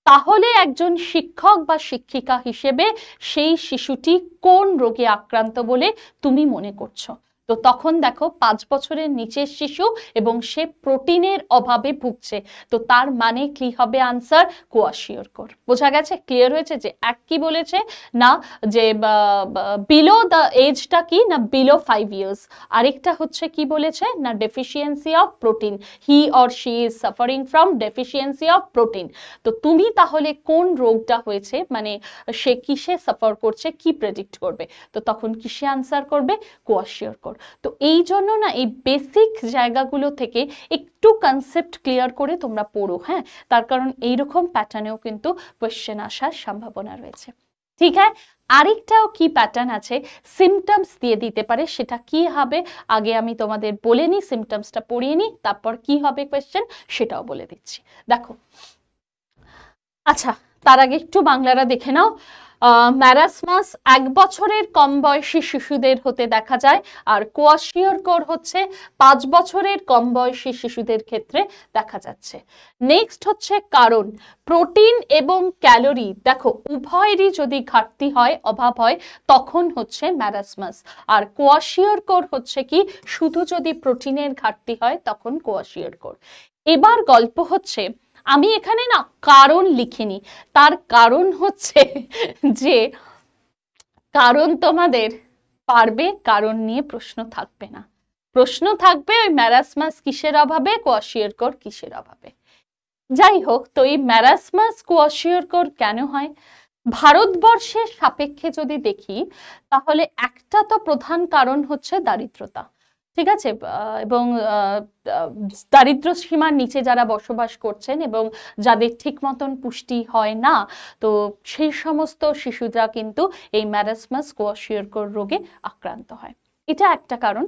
তাহলে একজন শিক্ষক বা শিক্ষিকা হিসেবে সেই শিশুটি কোন রোগে আক্রান্ত বলে তুমি মনে করছো। তো তখন দেখো 5 বছরের নিচের শিশু এবং সে প্রোটিনের অভাবে ভুগছে, তো তার মানে কি হবে আনসার? কোয়াশিওরকর। বোঝা গেছে? ক্লিয়ার হয়েছে? যে এক কি বলেছে না, যে বিলো দ্য এজটা কি না, বিলো 5 ইয়ার্স। আরেকটা হচ্ছে কি বলেছে না, deficiency of protein, he or she is suffering from deficiency of protein. তো তুমি তাহলে কোন রোগটা হয়েছে, মানে সে কিসে সাফার করছে, কি প্রেডিক্ট করবে, তো তখন কিসে আনসার করবে? কোয়াশিওরকর। তো এই জন্য না এই বেসিক জায়গাগুলো থেকে একটু কনসেপ্ট ক্লিয়ার করে তোমরা পড়ো, হ্যাঁ, তার কারণ এইরকম প্যাটার্নেও কিন্তু কোয়েশ্চেন আসার সম্ভাবনা রয়েছে। ঠিক আছে? আরেকটাও কি প্যাটার্ন আছে, সিমটমস দিয়ে দিতে পারে, সেটা কি হবে আগে আমি তোমাদের বলে নিই, সিমটমসটা পড়িয়ে নিই, তারপর কি হবে কোয়েশ্চেন সেটাও বলে দিচ্ছি। দেখো, আচ্ছা তার আগে একটু বাংলারা দেখে নাও। ম্যারাসমাস 1 বছরের কম বয়সী শিশুদের হতে দেখা যায়, আর কোয়াশিওরকর হচ্ছে 5 বছরের কম বয়সী শিশুদের ক্ষেত্রে দেখা যাচ্ছে। নেক্সট হচ্ছে কারণ, প্রোটিন এবং ক্যালোরি দেখো উভয়েরই যদি ঘাটতি হয়, অভাব হয়, তখন হচ্ছে ম্যারাসমাস। আর কোয়াশিওরকর হচ্ছে কি, শুধু যদি প্রোটিনের ঘাটতি হয় তখন কোয়াশিওরকর। এবার গল্প হচ্ছে, আমি এখানে না কারণ লিখিনি, তার কারণ হচ্ছে যে কারণ তোমাদের পারবে, কারণ নিয়ে প্রশ্ন থাকবে না, প্রশ্ন থাকবে ওই ম্যারাসমাস কিসের অভাবে, কোয়াশিওরকর কিসের অভাবে। যাই হোক, তো এই ম্যারাসমাস কোয়াশিওরকর কেন হয়, ভারতবর্ষের সাপেক্ষে যদি দেখি, তাহলে একটা তো প্রধান কারণ হচ্ছে দারিদ্রতা। ঠিক আছে? এবং দারিদ্র সীমার নিচে যারা বসবাস করছেন এবং যাদের ঠিক মতন পুষ্টি হয় না, তো সেই সমস্ত শিশুরা কিন্তু এই ম্যারাসমাস কোয়াশিওরকর রোগে আক্রান্ত হয়, এটা একটা কারণ।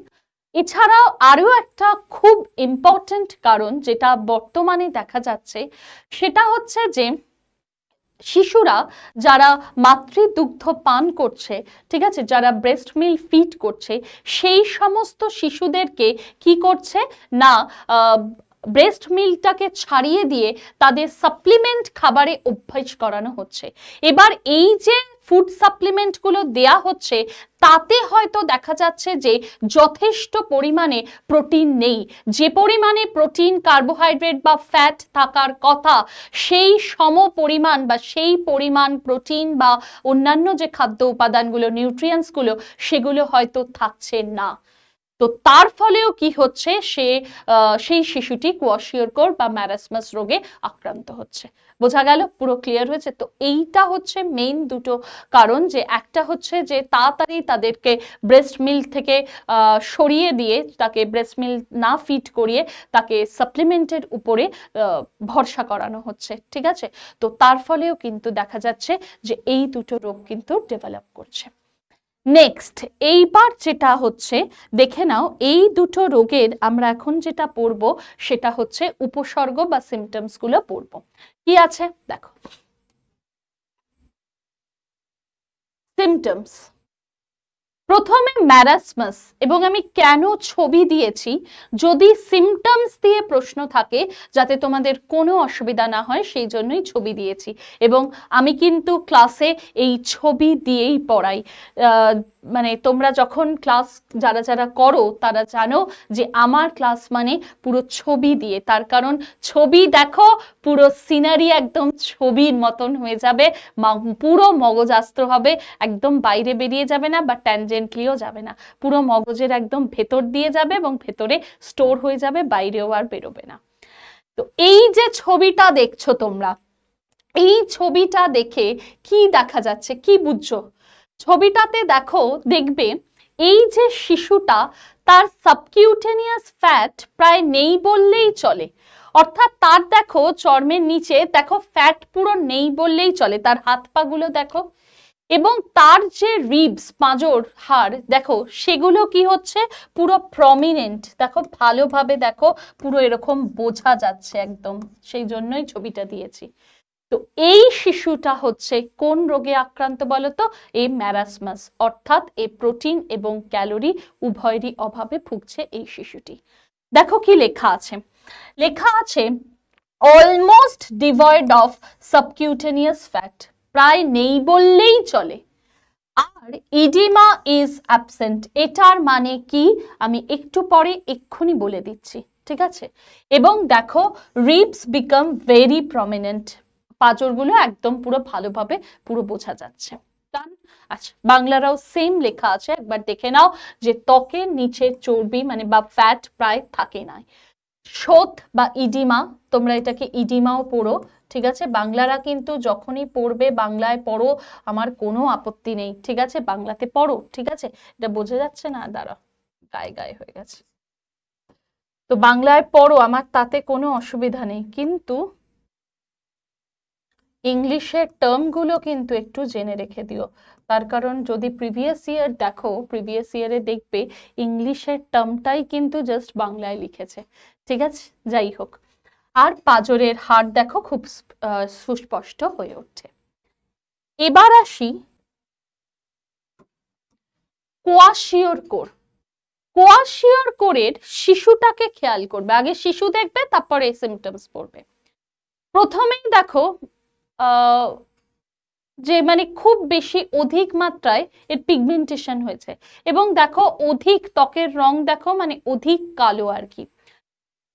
এছাড়াও আরো একটা খুব ইম্পর্টেন্ট কারণ যেটা বর্তমানে দেখা যাচ্ছে, সেটা হচ্ছে যে শিশুরা যারা মাতৃদুগ্ধ পান করছে, ঠিক আছে, যারা ব্রেস্ট মিল্ক ফিড করছে, সেই সমস্ত শিশুদেরকে কি করছে না, ব্রেস্ট মিল্কটাকে ছাড়িয়ে দিয়ে তাদের সাপ্লিমেন্ট খাবারে অভ্যাস করানো হচ্ছে। এবার এই যে ফুড সাপ্লিমেন্টগুলো দেয়া হচ্ছে, তাতে হয়তো দেখা যাচ্ছে যে যথেষ্ট পরিমাণে প্রোটিন নেই, যে পরিমাণে প্রোটিন, কার্বোহাইড্রেট বা ফ্যাট থাকার কথা, সেই সম পরিমাণ বা সেই পরিমাণ প্রোটিন বা অন্যান্য যে খাদ্য উপাদানগুলো, নিউট্রিয়েন্টসগুলো, সেগুলো হয়তো থাকছে না। তো তার ফলেও কি হচ্ছে, সেই শিশুটি কোয়াশিওরকর বা ম্যারাসমাস রোগে আক্রান্ত হচ্ছে। বোঝা গেল? পুরো ক্লিয়ার হয়েছে? তো এইটা হচ্ছে মেইন দুটো কারণ, যে একটা হচ্ছে যে তাড়াতাড়ি তাদেরকে ব্রেস্ট মিল্ক থেকে সরিয়ে দিয়ে, তাকে ব্রেস্ট মিল্ক না ফিড করিয়ে তাকে সাপ্লিমেন্টের উপরে ভরসা করানো হচ্ছে। ঠিক আছে? তো তার ফলেও কিন্তু দেখা যাচ্ছে যে এই দুটো রোগ কিন্তু ডেভেলপ করছে। নেক্সট, এইবার যেটা হচ্ছে দেখে নাও, এই দুটো রোগের আমরা এখন যেটা পড়ব সেটা হচ্ছে উপসর্গ বা সিমটমস গুলো পড়ব। কি আছে দেখো, সিমটমস। প্রথমে ম্যারাসমাস, এবং আমি কেন ছবি দিয়েছি, যদি সিমটমস দিয়ে প্রশ্ন থাকে যাতে তোমাদের কোনো অসুবিধা না হয় সেই জন্যই ছবি দিয়েছি। এবং আমি কিন্তু ক্লাসে এই ছবি দিয়েই পড়াই। মানে তোমরা যখন ক্লাস যারা যারা করো তারা জানো যে আমার ক্লাস মানে পুরো ছবি দিয়ে, তার কারণ ছবি দেখো পুরো সিনারি একদম ছবির মতন হয়ে যাবে, পুরো মগজাস্ত্র হবে, একদম বাইরে বেরিয়ে যাবে না বা ট্যানজেন্টলিও যাবে না, পুরো মগজের একদম ভেতর দিয়ে যাবে এবং ভেতরে স্টোর হয়ে যাবে, বাইরেও আর বেরোবে না। তো এই যে ছবিটা দেখছো তোমরা, এই ছবিটা দেখে কি দেখা যাচ্ছে, কি বুঝছো? ছবিটাতে দেখবে এই যে শিশুটা, তার সাবকিউটেনিয়াস ফ্যাট প্রায় নেই বললেই চলে, অর্থাৎ তার দেখো চর্মের নিচে দেখো ফ্যাট পুরো নেই বললেই চলে, তার হাত পা গুলো দেখো, এবং তার যে রিবস পাঁজর হাড় দেখো সেগুলো কি হচ্ছে পুরো প্রমিনেন্ট, দেখো ভালোভাবে দেখো পুরো এরকম বোঝা যাচ্ছে একদম, সেই জন্যই ছবিটা দিয়েছি। তো এই শিশুটা হচ্ছে কোন রোগে আক্রান্ত বলতো? এই ম্যারাসমাস, অর্থাৎ এই প্রোটিন এবং ক্যালোরি উভয়েরই অভাবে ভুগছে এই শিশুটি। দেখো কি লেখা আছে, লেখা আছে almost devoid of subcutaneous fat, প্রায় নেই বললেই চলে, আর ইডিমা ইজ অ্যাবসেন্ট। এটার মানে কি আমি একটু পরে এক্ষুনি বলে দিচ্ছি, ঠিক আছে? এবং দেখো রিবস বিকাম ভেরি প্রমিনেন্ট, পাঁজরগুলো একদম পুরো ভালোভাবে পুরো বোঝা যাচ্ছে। আচ্ছা, বাংলারাও সেম লেখা আছে, একবার দেখে নাও যে ত্বকের নিচে চর্বি মানে বা ফ্যাট প্রায় থাকে না। শোথ বা ইডিমা, তোমরা এটাকে ইডিমাও পড়ো, ঠিক আছে? বাংলারা কিন্তু যখনই পড়বে বাংলায় পড়ো, আমার কোনো আপত্তি নেই, ঠিক আছে? বাংলাতে পড়ো, ঠিক আছে? এটা বোঝা যাচ্ছে না, দাঁড়া গায়ে গায়ে হয়ে গেছে, তো বাংলায় পড়ো, আমার তাতে কোনো অসুবিধা নেই, কিন্তু ইংলিশের টার্মগুলো কিন্তু একটু জেনে রেখে দিও, তার কারণ যদি প্রিভিয়াস ইয়ার দেখো, প্রিভিয়াস ইয়ারে দেখবে ইংলিশের টার্মটাই কিন্তু জাস্ট বাংলায় লিখেছে, ঠিক আছে? যাই হোক, আর পাঁজরের হাড় দেখো খুব সুস্পষ্ট হয়ে ওঠে। এবার আসি কোয়াশিওর কোর। কোয়াশিওর কোরের শিশুটাকে খেয়াল করবে, আগে শিশু দেখবে তারপরে সিমটমস পড়বে। প্রথমেই দেখো যে মানে খুব বেশি অধিক মাত্রায় এর পিগমেন্টেশন হয়েছে, এবং দেখো অধিক ত্বকের রং দেখো মানে অধিক কালো আর কি।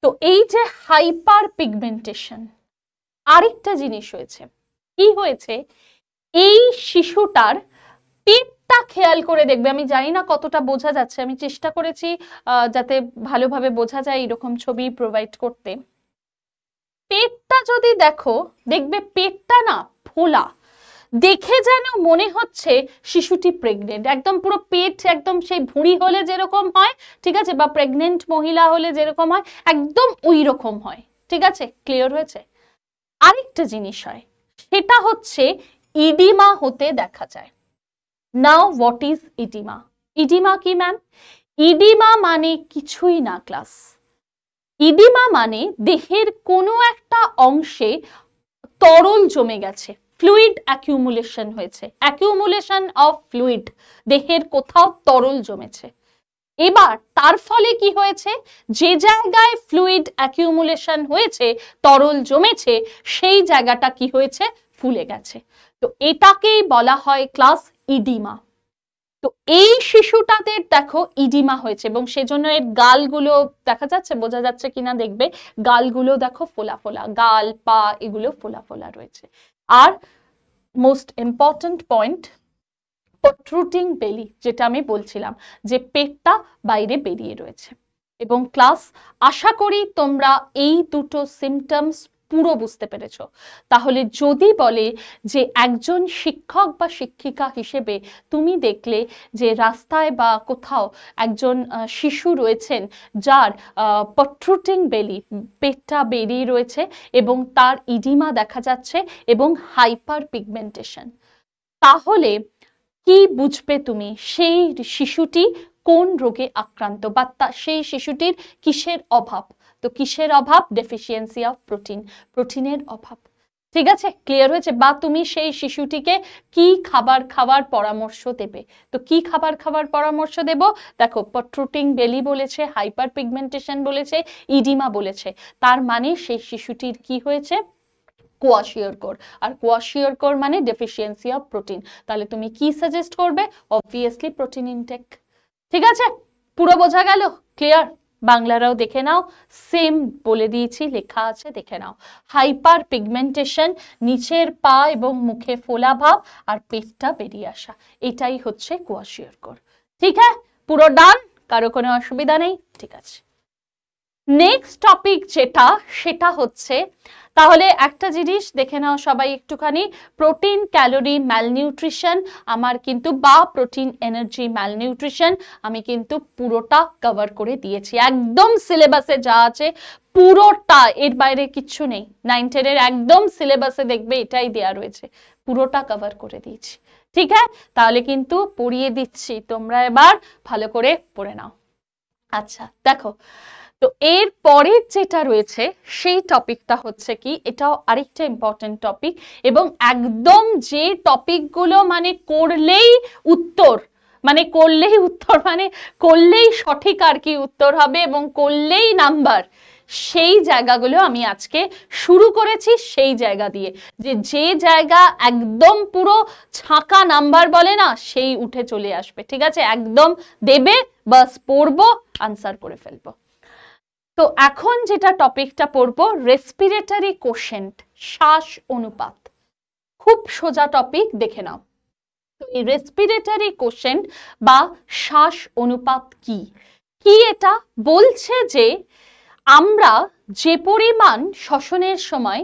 তো এই যে হাইপার পিগমেন্টেশন, আরেকটা জিনিস হয়েছে, কি হয়েছে, এই শিশুটার পেটটা খেয়াল করে দেখবে, আমি জানি না কতটা বোঝা যাচ্ছে, আমি চেষ্টা করেছি যাতে ভালোভাবে বোঝা যায় এরকম ছবি প্রোভাইড করতে। পেটটা যদি দেখো, দেখবে পেটটা না ফোলা, দেখে যেন মনে হচ্ছে শিশুটি প্রেগনেন্ট, একদম পুরো পেট একদম সেই ভুঁড়ি হলে যেরকম হয়, ঠিক আছে, বা প্রেগনেন্ট মহিলা হলে যেরকম হয় একদম ওই রকম হয়, ঠিক আছে? ক্লিয়ার হয়েছে? আরেকটা জিনিস হয়, সেটা হচ্ছে ইডিমা হতে দেখা যায়। Now what is oedema? Oedema কি ম্যাম? ইডিমা মানে কিছুই না ক্লাস, ইডিমা মানে দেহের কোনো একটা অংশে তরল জমে গেছে, ফ্লুইড অ্যাকিউমুলেশন হয়েছে, অ্যাকিউমুলেশন অফ ফ্লুইড, দেহের কোথাও তরল জমেছে। এবার তার ফলে কি হয়েছে, যে জায়গায় ফ্লুইড অ্যাকিউমুলেশন হয়েছে, তরল জমেছে, সেই জায়গাটা কি হয়েছে, ফুলে গেছে। তো এটাকেই বলা হয় ক্লাস ইডিমা। তো এই শিশুটাদের দেখো ইডিমা হয়েছে, এবং সেজন্য এর গালগুলো দেখা যাচ্ছে, বোঝা যাচ্ছে কিনা দেখবে, গালগুলো দেখো ফোলা ফোলা, গাল পা এগুলো ফোলা ফোলা রয়েছে। আর মোস্ট ইম্পর্টেন্ট পয়েন্ট, প্রোট্রুডিং বেলি, যেটা আমি বলছিলাম যে পেটটা বাইরে বেরিয়ে রয়েছে। এবং ক্লাস আশা করি তোমরা এই দুটো সিমটমস পুরো বুঝতে পেরেছো। তাহলে যদি বলে যে একজন শিক্ষক বা শিক্ষিকা হিসেবে তুমি দেখলে যে রাস্তায় বা কোথাও একজন শিশু রয়েছেন যার প্রোট্রুডিং বেলি, পেটটা বেরিয়ে রয়েছে এবং তার ইডিমা দেখা যাচ্ছে এবং হাইপার পিগমেন্টেশন, তাহলে কি বুঝবে তুমি সেই শিশুটি কোন রোগে আক্রান্ত, বা সেই শিশুটির কিসের অভাব? তো কিসের অভাব? ডেফিসিয়েন্সি অফ প্রোটিন, প্রোটিনের অভাব। ঠিক আছে, ক্লিয়ার হয়েছে? বা তুমি সেই শিশুটিকে কি খাবার খাওয়ার পরামর্শ দেবে। তো কি খাবার খাওয়ার পরামর্শ দেব? দেখো, প্রোট্রুডিং বেলি বলেছে, হাইপার পিগমেন্টেশন বলেছে, ইডিমা বলেছে, তার মানে সেই শিশুটির কি হয়েছে? কোয়াশিওরকর। আর কোয়াশিওরকর মানে ডেফিসিয়েন্সি অফ প্রোটিন। তাহলে তুমি কি সাজেস্ট করবে? Obviously protein intake. ঠিক আছে, পুরো বোঝা গেল? ক্লিয়ার? বাংলারাও দেখে নাও, সেম বলে দিয়েছি, লেখা আছে, দেখে নাও। হাইপার পিগমেন্টেশন, নিচের পা এবং মুখে ফোলা ভাব আর পেটটা বেরিয়ে আসা, এটাই হচ্ছে কোয়াশিওরকর। ঠিক আছে, পুরো ডান, কারো কোনো অসুবিধা নেই? ঠিক আছে। নেক্সট টপিক যেটা, সেটা হচ্ছে, তাহলে একটা জিনিস দেখে নাও সবাই একটুখানি, প্রোটিন ক্যালোরি ম্যালনিউট্রিশন আমার কিন্তু, বা প্রোটিন এনার্জি ম্যালনিউট্রিশন আমি কিন্তু পুরোটা কভার করে দিয়েছি, একদম সিলেবাসে যা আছে পুরোটা, এর বাইরে কিচ্ছু নেই। 9-10 এর একদম সিলেবাসে দেখবে এটাই দেয়া রয়েছে, পুরোটা কভার করে দিয়েছি। ঠিক আছে, তাহলে কিন্তু পড়িয়ে দিচ্ছি, তোমরা এবার ভালো করে পড়ে নাও। আচ্ছা দেখো, তো এর পরের যেটা রয়েছে সেই টপিকটা হচ্ছে কি, এটাও আরেকটা ইম্পর্টেন্ট টপিক, এবং একদম যে টপিকগুলো মানে করলেই উত্তর, মানে করলেই উত্তর মানে করলেই সঠিক আর কি উত্তর হবে এবং করলেই নাম্বার, সেই জায়গাগুলো আমি আজকে শুরু করেছি সেই জায়গা দিয়ে, যে জায়গা একদম পুরো ছাঁকা নাম্বার বলে না, সেই উঠে চলে আসবে। ঠিক আছে, একদম দেবে, বাস পড়বো, আনসার করে ফেলবো। তো এখন যেটা টপিকটা পড়বো, রেসপিরেটরি কোশেন্ট, শ্বাস অনুপাত। খুব সোজা টপিক, দেখে নাও। তো এই রেসপিরেটরি কোশেন্ট বা শ্বাস অনুপাত কি? কি এটা বলছে যে আমরা যে পরিমাণ শ্বসনের সময়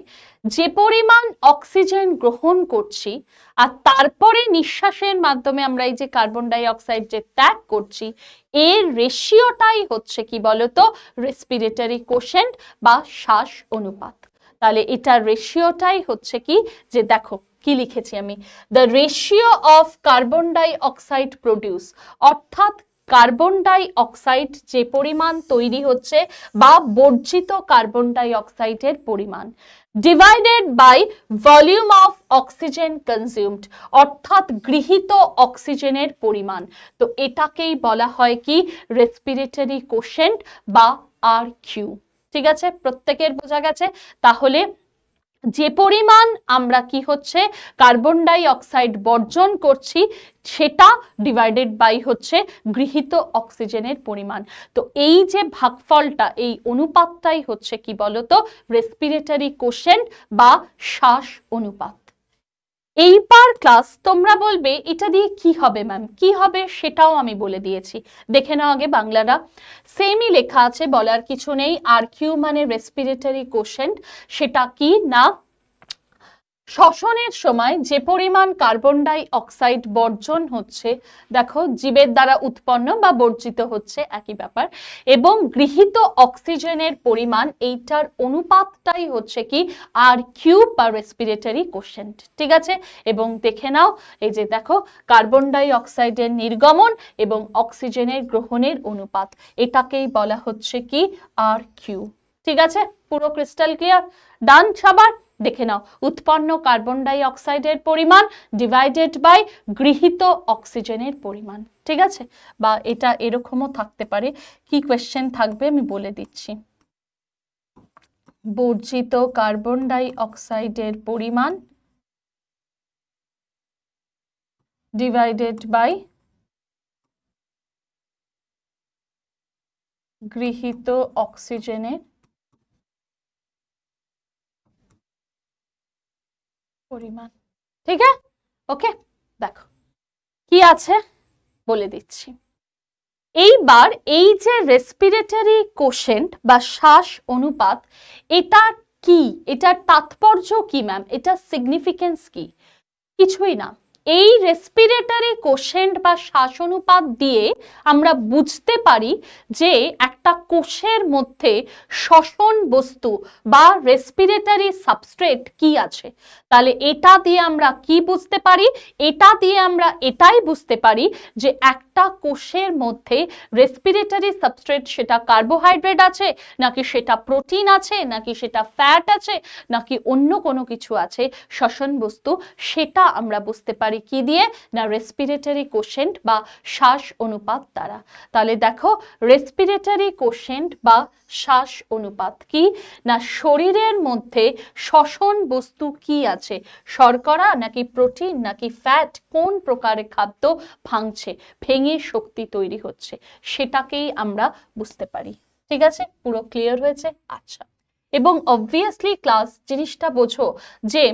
যে পরিমাণ অক্সিজেন গ্রহণ করছি আর তারপরে নিঃশ্বাসের মাধ্যমে আমরা এই যে কার্বন ডাই অক্সাইড যে ত্যাগ করছি, এর রেশিওটাই হচ্ছে কি বলতো? রেসপিরেটরি কোশেন্ট বা শ্বাস অনুপাত। তাহলে এটা রেশিওটাই হচ্ছে কি, যে দেখো কি লিখেছি আমি, the ratio of carbon dioxide produce, অর্থাৎ কার্বন ডাই অক্সাইড যে পরিমাণ তৈরি হচ্ছে বা বর্জিত কার্বন ডাই অক্সাইডের পরিমাণ, divided by volume of oxygen consumed, অর্থাৎ গৃহীত অক্সিজেনের পরিমাণ। তো এটাকেই বলা হয় কি? রেসপিরেটরি কোশেন্ট বা RQ। ঠিক আছে, প্রত্যেকের বোঝা গেছে? তাহলে যে পরিমাণ আমরা কি হচ্ছে কার্বন ডাই অক্সাইড বর্জন করছি, সেটা ডিভাইডেড বাই হচ্ছে গৃহীত অক্সিজেনের পরিমাণ। তো এই যে ভাগফলটা, এই অনুপাতটাই হচ্ছে কি বলতো? রেসপিরেটরি কোশেন্ট বা শ্বাস অনুপাত। এইবার ক্লাস তোমরা বলবে এটা দিয়ে কি হবে ম্যাম, কি হবে সেটাও আমি বলে দিয়েছি, দেখে নাও আগে বাংলাটা। সেমই লেখা আছে, বলার কিছু নেই। RQ মানে রেসপিরেটরি কোশেন্ট, সেটা কি না, শ্বসনের সময় যে পরিমাণ কার্বন ডাই অক্সাইড বর্জন হচ্ছে, দেখো জীবের দ্বারা উৎপন্ন বা বর্জিত হচ্ছে একই ব্যাপার, এবং গৃহীত অক্সিজেনের পরিমাণ, এইটার অনুপাতটাই হচ্ছে কি RQ বা রেসপিরেটরি কোশেন্ট। ঠিক আছে, এবং দেখে নাও এই যে দেখো কার্বন ডাই অক্সাইডের নির্গমন এবং অক্সিজেনের গ্রহণের অনুপাত, এটাকেই বলা হচ্ছে কি RQ। ঠিক আছে, পুরো ক্রিস্টাল ক্লিয়ার? ডান সবার? দেখে নাও, উৎপন্ন কার্বন ডাই অক্সাইডের পরিমাণ ডিভাইডেড বাই গৃহীত অক্সিজেনের পরিমাণ। ঠিক আছে, বা এটা এরকমও থাকতে পারে, কি কোয়েশ্চেন থাকবে আমি বলে দিচ্ছি। বর্জিত কার্বন ডাই অক্সাইডের পরিমাণ ডিভাইডেড বাই গৃহীত অক্সিজেনের পরিমাণ। ঠিক আছে, ওকে, দেখো কি আছে বলে দিচ্ছি। এইবার এই যে রেসপিরেটরি কোশেন্ট বা শ্বাস অনুপাত, এটা কি, এটার তাৎপর্য কি ম্যাম, এটা সিগনিফিকেন্স কি? কিছুই না, এই রেসপিরেটরি কোশেন্ট বা শ্বাস অনুপাত দিয়ে আমরা বুঝতে পারি যে একটা কোষের মধ্যে শ্বসন বস্তু বা রেসপিরেটরি সাবস্ট্রেট কি আছে। তাহলে এটা দিয়ে আমরা কি বুঝতে পারি? এটা দিয়ে আমরা এটাই বুঝতে পারি যে একটা কোষের মধ্যে রেসপিরেটরি সাবস্ট্রেট সেটা কার্বোহাইড্রেট আছে, নাকি সেটা প্রোটিন আছে, নাকি সেটা ফ্যাট আছে, নাকি অন্য কোনো কিছু আছে শ্বসন বস্তু, সেটা আমরা বুঝতে পারি কি দিয়ে? না রেসপিরেটরি কোশেন্ট বা শ্বাস অনুপাত দ্বারা। তাহলে দেখো রেসপিরেটরি কোশেন্ট বা শ্বাস অনুপাত কি? না শরীরের মধ্যে শ্বসন বস্তু কি আছে, শর্করা নাকি প্রোটিন নাকি ফ্যাট, কোন প্রকারের খাদ্য ভাঙছে, ভেঙে শক্তি তৈরি হচ্ছে, সেটাকেই আমরা বুঝতে পারি। ঠিক আছে, পুরো ক্লিয়ার হয়েছে? আচ্ছা, এবং অবভিয়াসলি ক্লাস জিনিসটা বোঝো যে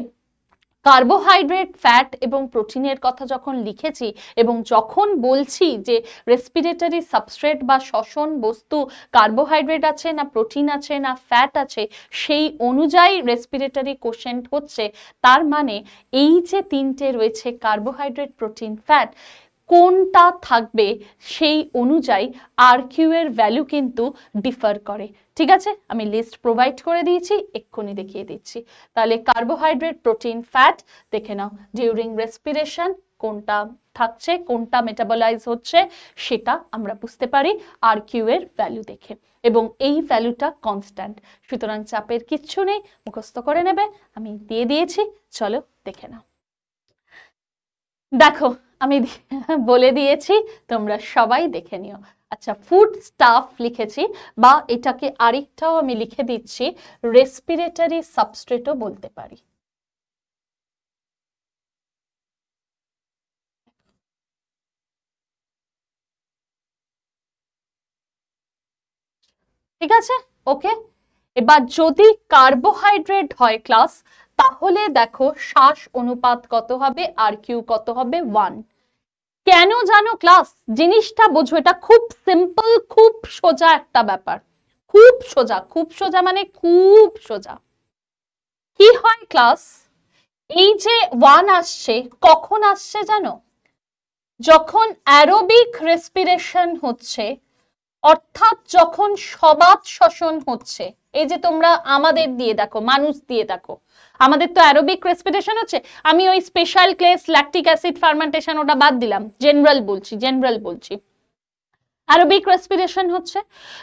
কার্বোহাইড্রেট, ফ্যাট এবং প্রোটিনের কথা যখন লিখেছি এবং যখন বলছি যে রেসপিরেটরি সাবস্ট্রেট বা শ্বসন বস্তু কার্বোহাইড্রেট আছে না প্রোটিন আছে না ফ্যাট আছে, সেই অনুযায়ী রেসপিরেটরি কোশেন্ট হচ্ছে, তার মানে এই যে তিনটে রয়েছে কার্বোহাইড্রেট, প্রোটিন, ফ্যাট, কোনটা থাকবে সেই অনুযায়ী আরকিউ এর ভ্যালু কিন্তু ডিফার করে। ঠিক আছে, আমি লিস্ট প্রোভাইড করে দিয়েছি, এক্ষুনি দেখিয়ে দিচ্ছি। তাহলে কার্বোহাইড্রেট, প্রোটিন, ফ্যাট দেখে নাও, ডিউরিং রেসপিরেশন কোনটা থাকছে, কোনটা মেটাবলাইজ হচ্ছে, সেটা আমরা বুঝতে পারি আরকিউ এর ভ্যালু দেখে, এবং এই ভ্যালুটা কনস্ট্যান্ট, সুতরাং চাপের কিচ্ছু নেই, মুখস্থ করে নেবে, আমি দিয়ে দিয়েছি, চলো দেখে নাও। দেখো আমি বলে দিয়েছি, তোমরা সবাই দেখে নিও। আচ্ছা, ফুড স্টাফ লিখেছি, বা এটাকে আরেকটাও আমি লিখে দিচ্ছি, রেসপিরেটরি সাবস্ট্রেটও বলতে পারি। ঠিক আছে, ওকে। এবার যদি কার্বোহাইড্রেট হয় ক্লাস, তাহলে দেখো শ্বাস অনুপাত কত হবে, আর কিউ কত হবে, 1। কেন জানো ক্লাস? জিনিসটা বোঝো, এটা খুব সিম্পল, খুব সোজা একটা ব্যাপার, খুব সোজা, খুব সোজা মানে খুব সোজা। কি হয় ক্লাস, এই যে 1 আসছে, কখন আসছে জানো? যখন অ্যারোবিক রেসপিরেশন হচ্ছে, অর্থাৎ যখন সবাত শ্বসন হচ্ছে। এই যে তোমরা আমাদের দিয়ে দেখো, মানুষ দিয়ে দেখো, আমাদের তো অ্যারোবিক রেসপিরেশন হচ্ছে, আমি ওই special case lactic acid fermentation ওটা বাদ দিলাম, জেনারেল বলছি, অ্যারোবিক রেসপিরেশন হচ্ছে।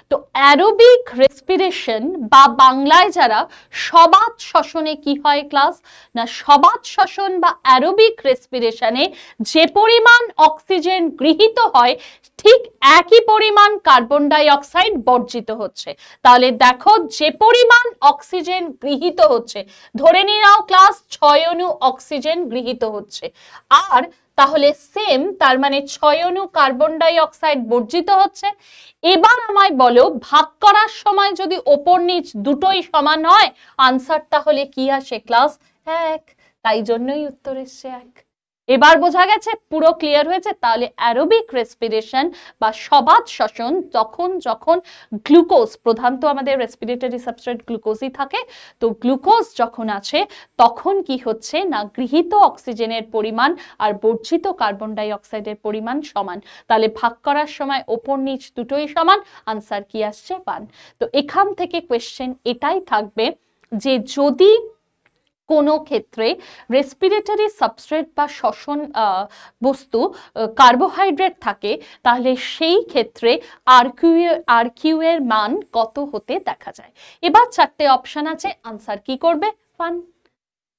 তো অ্যারোবিক রেসপিরেশন বা বাংলায় যারা সবাত শ্বসনে কি হয় ক্লাস, না সবাত শ্বসন বা অ্যারোবিক রেসপিরেশনে যে পরিমাণ অক্সিজেন গৃহীত হয়, ঠিক একই পরিমাণ কার্বন ডাই অক্সাইড বর্জিত হচ্ছে। তাহলে দেখো যে পরিমাণ অক্সিজেন গৃহীত হচ্ছে, ধরে নিও ক্লাস 6 অণু অক্সিজেন গৃহীত হচ্ছে, আর তাহলে সেম, তার মানে 6 অণু কার্বন ডাই অক্সাইড বর্জিত হচ্ছে। এবার আমায় বলো, ভাগ করার সময় যদি ওপর নিচ দুটোই সমান হয়, আনসার তাহলে কি আসে ক্লাস? 1। তাই জন্যই উত্তর এসছে 1। এবার বোঝা গেছে, পুরো ক্লিয়ার হয়েছে? তাহলে অ্যারোবিক রেসপিরেশন বা সবাত শ্বসন যখন গ্লুকোজ, প্রধানত আমাদের রেসপিরেটরি সাবস্ট্রেট গ্লুকোজই থাকে, তো গ্লুকোজ যখন আছে তখন কি হচ্ছে না গৃহীত অক্সিজেনের পরিমাণ আর বর্জিত কার্বন ডাই অক্সাইডের পরিমাণ সমান। তাহলে ভাগ করার সময় ওপর নিচ দুটোই সমান, আনসার কি আসছে? 1। তো এখান থেকে কোয়েশ্চেন এটাই থাকবে যে যদি কোনো ক্ষেত্রে রেসপিরেটরি সাবস্ট্রেট বা শ্বসন বস্তু কার্বোহাইড্রেট থাকে, তাহলে সেই ক্ষেত্রে আরকিউ এর মান কত হতে দেখা যায়। এবার 4টে অপশন আছে, আনসার কি করবে? 1।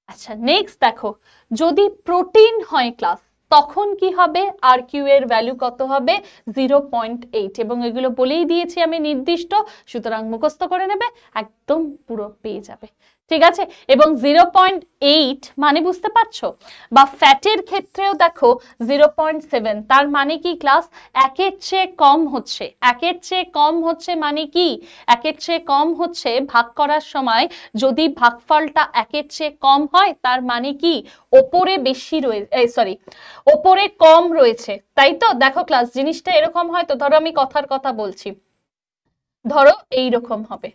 আচ্ছা, নেক্সট দেখো, যদি প্রোটিন হয় ক্লাস, তখন কি হবে? আরকিউ এর ভ্যালু কত হবে? 0.8, এবং এগুলো বলেই দিয়েছি আমি নির্দিষ্ট, সুতরাং মুখস্থ করে নেবে, একদম পুরো পেয়ে যাবে। ঠিক আছে, এবং 0.8 মানে বুঝতে পারছো? বা ফ্যাটের ক্ষেত্রেও দেখো 0.7, তার মানে কি ক্লাস? একের চেয়ে কম হচ্ছে। একের চেয়ে কম হচ্ছে মানে কি? একের চেয়ে কম হচ্ছে, ভাগ করার সময় যদি ভাগফলটা একের চেয়ে কম হয়, তার মানে কি ওপরে বেশি রয়েছে, সরি ওপরে কম রয়েছে, তাই তো? দেখো ক্লাস, জিনিসটা এরকম হয় তো, ধরো আমি কথার কথা বলছি, ধরো এইরকম হবে,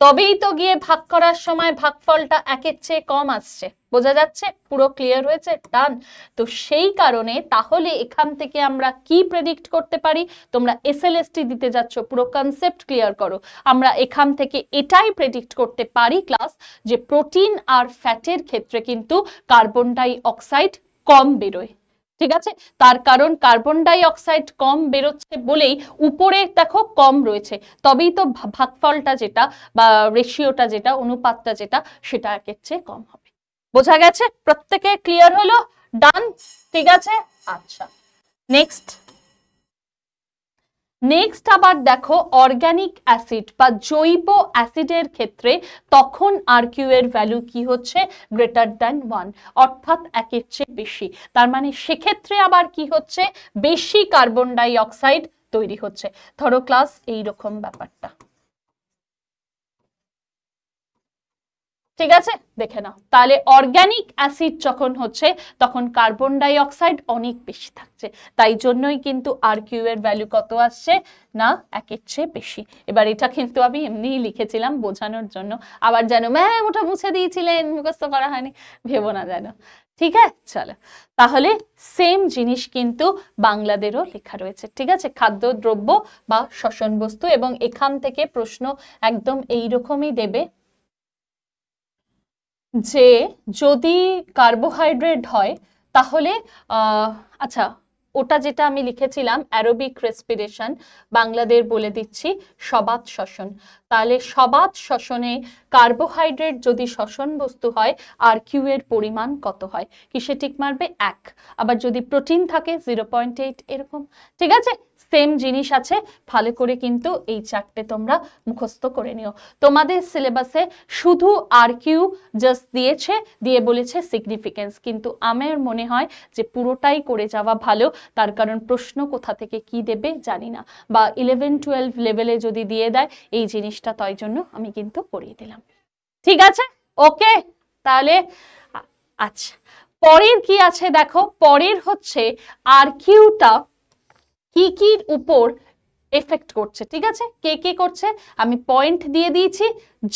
তবেই তো গিয়ে ভাগ করার সময় ভাগফলটা একের চেয়ে কম আসছে। বোঝা যাচ্ছে? পুরো ক্লিয়ার হয়েছে? ডান। তো সেই কারণে তাহলে এখান থেকে আমরা কি প্রেডিক্ট করতে পারি? তোমরা এসএলএসটি দিতে যাচ্ছ, পুরো কনসেপ্ট ক্লিয়ার করো। আমরা এখান থেকে এটাই প্রেডিক্ট করতে পারি ক্লাস, যে প্রোটিন আর ফ্যাটের ক্ষেত্রে কিন্তু কার্বন ডাই অক্সাইড কম বেরোয়। ঠিক আছে? তার কারণ কার্বন ডাই অক্সাইড কম বেরোচ্ছে বলেই উপরে দেখো কম রয়েছে, তবেই তো ভাগফলটা যেটা বা রেশিওটা যেটা, অনুপাতটা যেটা, সেটা একের চেয়ে কম হবে। বোঝা গেছে? প্রত্যেকে ক্লিয়ার হলো? ডান। ঠিক আছে, আচ্ছা নেক্সট আবার দেখো অর্গানিক অ্যাসিড বা জৈব অ্যাসিডের ক্ষেত্রে তখন আর কিউ এর ভ্যালু কি হচ্ছে? গ্রেটার দ্যান 1, অর্থাৎ একের চেয়ে বেশি। তার মানে সেক্ষেত্রে আবার কি হচ্ছে? বেশি কার্বন ডাই অক্সাইড তৈরি হচ্ছে। ধরো ক্লাস এইরকম ব্যাপারটা, ঠিক আছে? দেখে নাও তাহলে অর্গানিক অ্যাসিড যখন হচ্ছে তখন কার্বন ডাই অক্সাইড অনেক বেশি থাকছে, তাই জন্যই কিন্তু আর কিউ এর ভ্যালু কত আসছে? না একের চেয়ে বেশি। এবার এটা কিন্তু আমি এমনিই লিখেছিলাম বোঝানোর জন্য, আবার যেন ম্যাম ওটা মুছে দিয়েছিলেন, মুখস্থ করা হয়নি, ভেবো না যেন। ঠিক আছে, চলো তাহলে সেম জিনিস কিন্তু বাংলাদেরও লেখা রয়েছে। ঠিক আছে, খাদ্য দ্রব্য বা শ্বসন বস্তু, এবং এখান থেকে প্রশ্ন একদম এইরকমই দেবে যে যদি কার্বোহাইড্রেট হয় তাহলে আচ্ছা ওটা যেটা আমি লিখেছিলাম অ্যারোবিক রেসপিরেশন, বাংলাদের বলে দিচ্ছি সবাত শ্বসন। তাহলে সবাত শ্বসনে কার্বোহাইড্রেট যদি শ্বসন বস্তু হয় আর কিউ এর পরিমাণ কত হয়? কিসে টিক মারবে? 1। আবার যদি প্রোটিন থাকে 0.8, এরকম। ঠিক আছে, সেম জিনিস আছে, ভালো করে কিন্তু এই চারটে তোমরা মুখস্থ করে নিও। তোমাদের সিলেবাসে শুধু আর কিউ জাস্ট দিয়েছে, দিয়ে বলেছে সিগনিফিকেন্স, কিন্তু আমার মনে হয় যে পুরোটাই করে যাওয়া ভালো, তার কারণ প্রশ্ন কোথা থেকে কি দেবে জানি না, বা 11-12 লেভেলে যদি দিয়ে দেয় এই জিনিসটা, তাই জন্য আমি কিন্তু পড়িয়ে দিলাম। ঠিক আছে, ওকে। তাহলে আচ্ছা পরের কি আছে দেখো, পরের হচ্ছে আর কিউটা কি কির উপর এফেক্ট করছে। ঠিক আছে, কে কে করছে আমি পয়েন্ট দিয়ে দিয়েছি,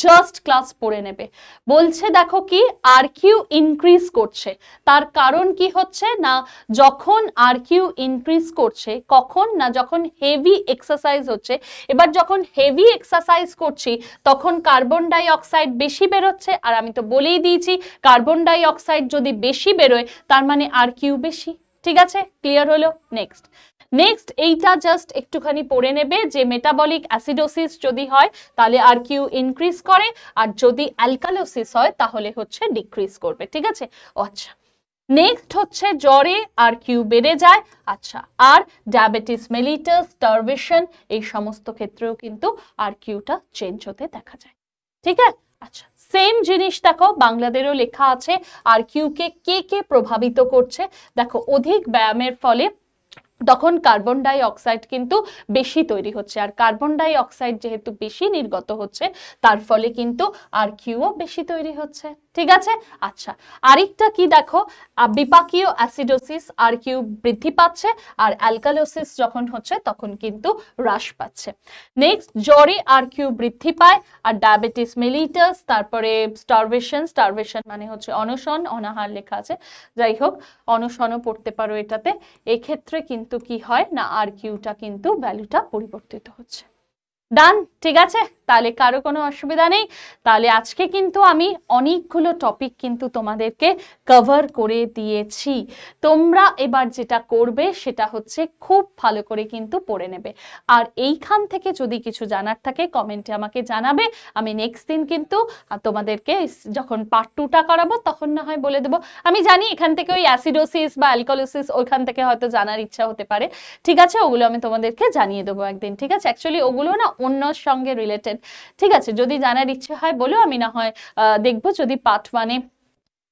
জাস্ট ক্লাস পড়ে নেবে। বলছে দেখো কি আর কিউ ইনক্রিজ করছে, তার কারণ কি হচ্ছে না, যখন আর কিউ ইনক্রিজ করছে কখন না, যখন হেভি এক্সারসাইজ হচ্ছে। এবার যখন হেভি এক্সারসাইজ করছি তখন কার্বন ডাই অক্সাইড বেশি বেরোচ্ছে, আর আমি তো বলেই দিয়েছি কার্বন ডাই অক্সাইড যদি বেশি বেরোয় তার মানে আর কিউ বেশি। ঠিক আছে, ক্লিয়ার হলো? নেক্সট এইটা জাস্ট একটুখানি পড়ে নেবে যে মেটাবলিক অ্যাসিডোসিস যদি হয় তাহলে আর কিউ ইনক্রিজ করে, আর যদি অ্যালকালোসিস হয় তাহলে হচ্ছে ডিক্রিজ করবে। ঠিক আছে, আচ্ছা নেক্সট হচ্ছে জ্বরে আর কিউ বেড়ে যায়। আচ্ছা, আর ডায়াবেটিস মেলিটাস, স্টারভেশন, এই সমস্ত ক্ষেত্রেও কিন্তু আর কিউটা চেঞ্জ হতে দেখা যায়। ঠিক আছে, আচ্ছা সেম জিনিস দেখো বাংলাদেরও লেখা আছে আর কিউকে কে কে প্রভাবিত করছে। দেখো অধিক ব্যায়ামের ফলে তখন কার্বন ডাই অক্সাইড কিন্তু বেশি তৈরি হচ্ছে, আর কার্বন ডাই অক্সাইড যেহেতু বেশি নির্গত হচ্ছে তার ফলে কিন্তু আর কিউও বেশি তৈরি হচ্ছে। ঠিক আছে, আচ্ছা আরেকটা কি দেখো, বিপাকীয় অ্যাসিডোসিস আর কিউ বৃদ্ধি পাচ্ছে, আর অ্যালকালোসিস যখন হচ্ছে তখন কিন্তু হ্রাস পাচ্ছে। নেক্সট জ্বরে আর কিউ বৃদ্ধি পায়, আর ডায়াবেটিস মেলিটাস, তারপরে স্টারভেশন মানে হচ্ছে অনশন, অনাহার লেখা আছে, যাই হোক অনশনও পড়তে পারো এটাতে। এক্ষেত্রে কিন্তু কি হয় না, আর কিউটা কিন্তু ভ্যালুটা পরিবর্তিত হচ্ছে। ডান, ঠিক আছে, তাহলে কারো কোনো অসুবিধা নেই। তাহলে আজকে কিন্তু আমি অনেকগুলো টপিক কিন্তু তোমাদেরকে কভার করে দিয়েছি। তোমরা এবার যেটা করবে সেটা হচ্ছে খুব ভালো করে কিন্তু পড়ে নেবে, আর এইখান থেকে যদি কিছু জানার থাকে কমেন্টে আমাকে জানাবে। আমি নেক্সট দিন কিন্তু তোমাদেরকে যখন পার্ট 2টা করাবো তখন না হয় বলে দেবো। আমি জানি এখান থেকে ওই অ্যাসিডোসিস বা অ্যালকালোসিস ওইখান থেকে হয়তো জানার ইচ্ছা হতে পারে। ঠিক আছে, ওগুলো আমি তোমাদেরকে জানিয়ে দেবো একদিন। ঠিক আছে, অ্যাকচুয়ালি ওগুলো না অন্য সঙ্গে রিলেটেড। ঠিক আছে, যদি জানার ইচ্ছে হয় বলো, আমি না হয় দেখবো যদি পার্ট 1-এ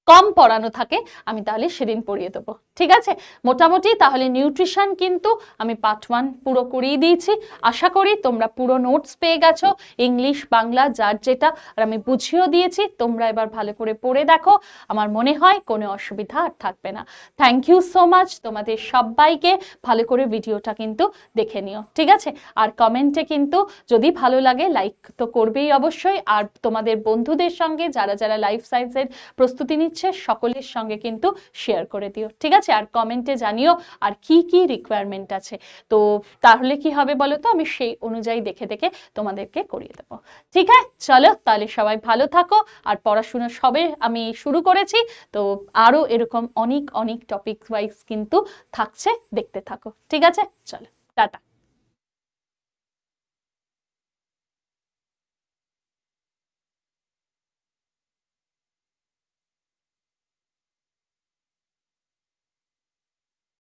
কম পড়ানো থাকে আমি তাহলে সেদিন পড়িয়ে দেবো, ঠিক আছে? মোটামুটি তাহলে নিউট্রিশন কিন্তু আমি পার্ট 1 পুরো করিয়ে দিয়েছি। আশা করি তোমরা পুরো নোটস পেয়ে গেছো, ইংলিশ বাংলা যার যেটা, আর আমি বুঝিয়েও দিয়েছি। তোমরা এবার ভালো করে পড়ে দেখো, আমার মনে হয় কোনো অসুবিধা আর থাকবে না। থ্যাংক ইউ সো মাচ তোমাদের সবাইকে। ভালো করে ভিডিওটা কিন্তু দেখে নিও, ঠিক আছে? আর কমেন্টে কিন্তু যদি ভালো লাগে লাইক তো করবেই অবশ্যই, আর তোমাদের বন্ধুদের সঙ্গে যারা যারা লাইফ সায়েন্সের প্রস্তুতি নিচ্ছে সকলের সঙ্গে কিন্তু শেয়ার করে দিও, ঠিক আছে? আর কমেন্টে জানিও আর কি কি রিকোয়ারমেন্ট আছে, তো তাহলে কি হবে বলো তো, আমি সেই অনুযায়ী দেখে দেখে তোমাদেরকে করিয়ে দেবো, ঠিক আছে? চলো তাহলে সবাই ভালো থাকো, আর পড়াশোনা সবে আমি শুরু করেছি, তো আরো এরকম অনেক অনেক টপিক ওয়াইজ কিন্তু থাকছে, দেখতে থাকো, ঠিক আছে? চলো টাটা।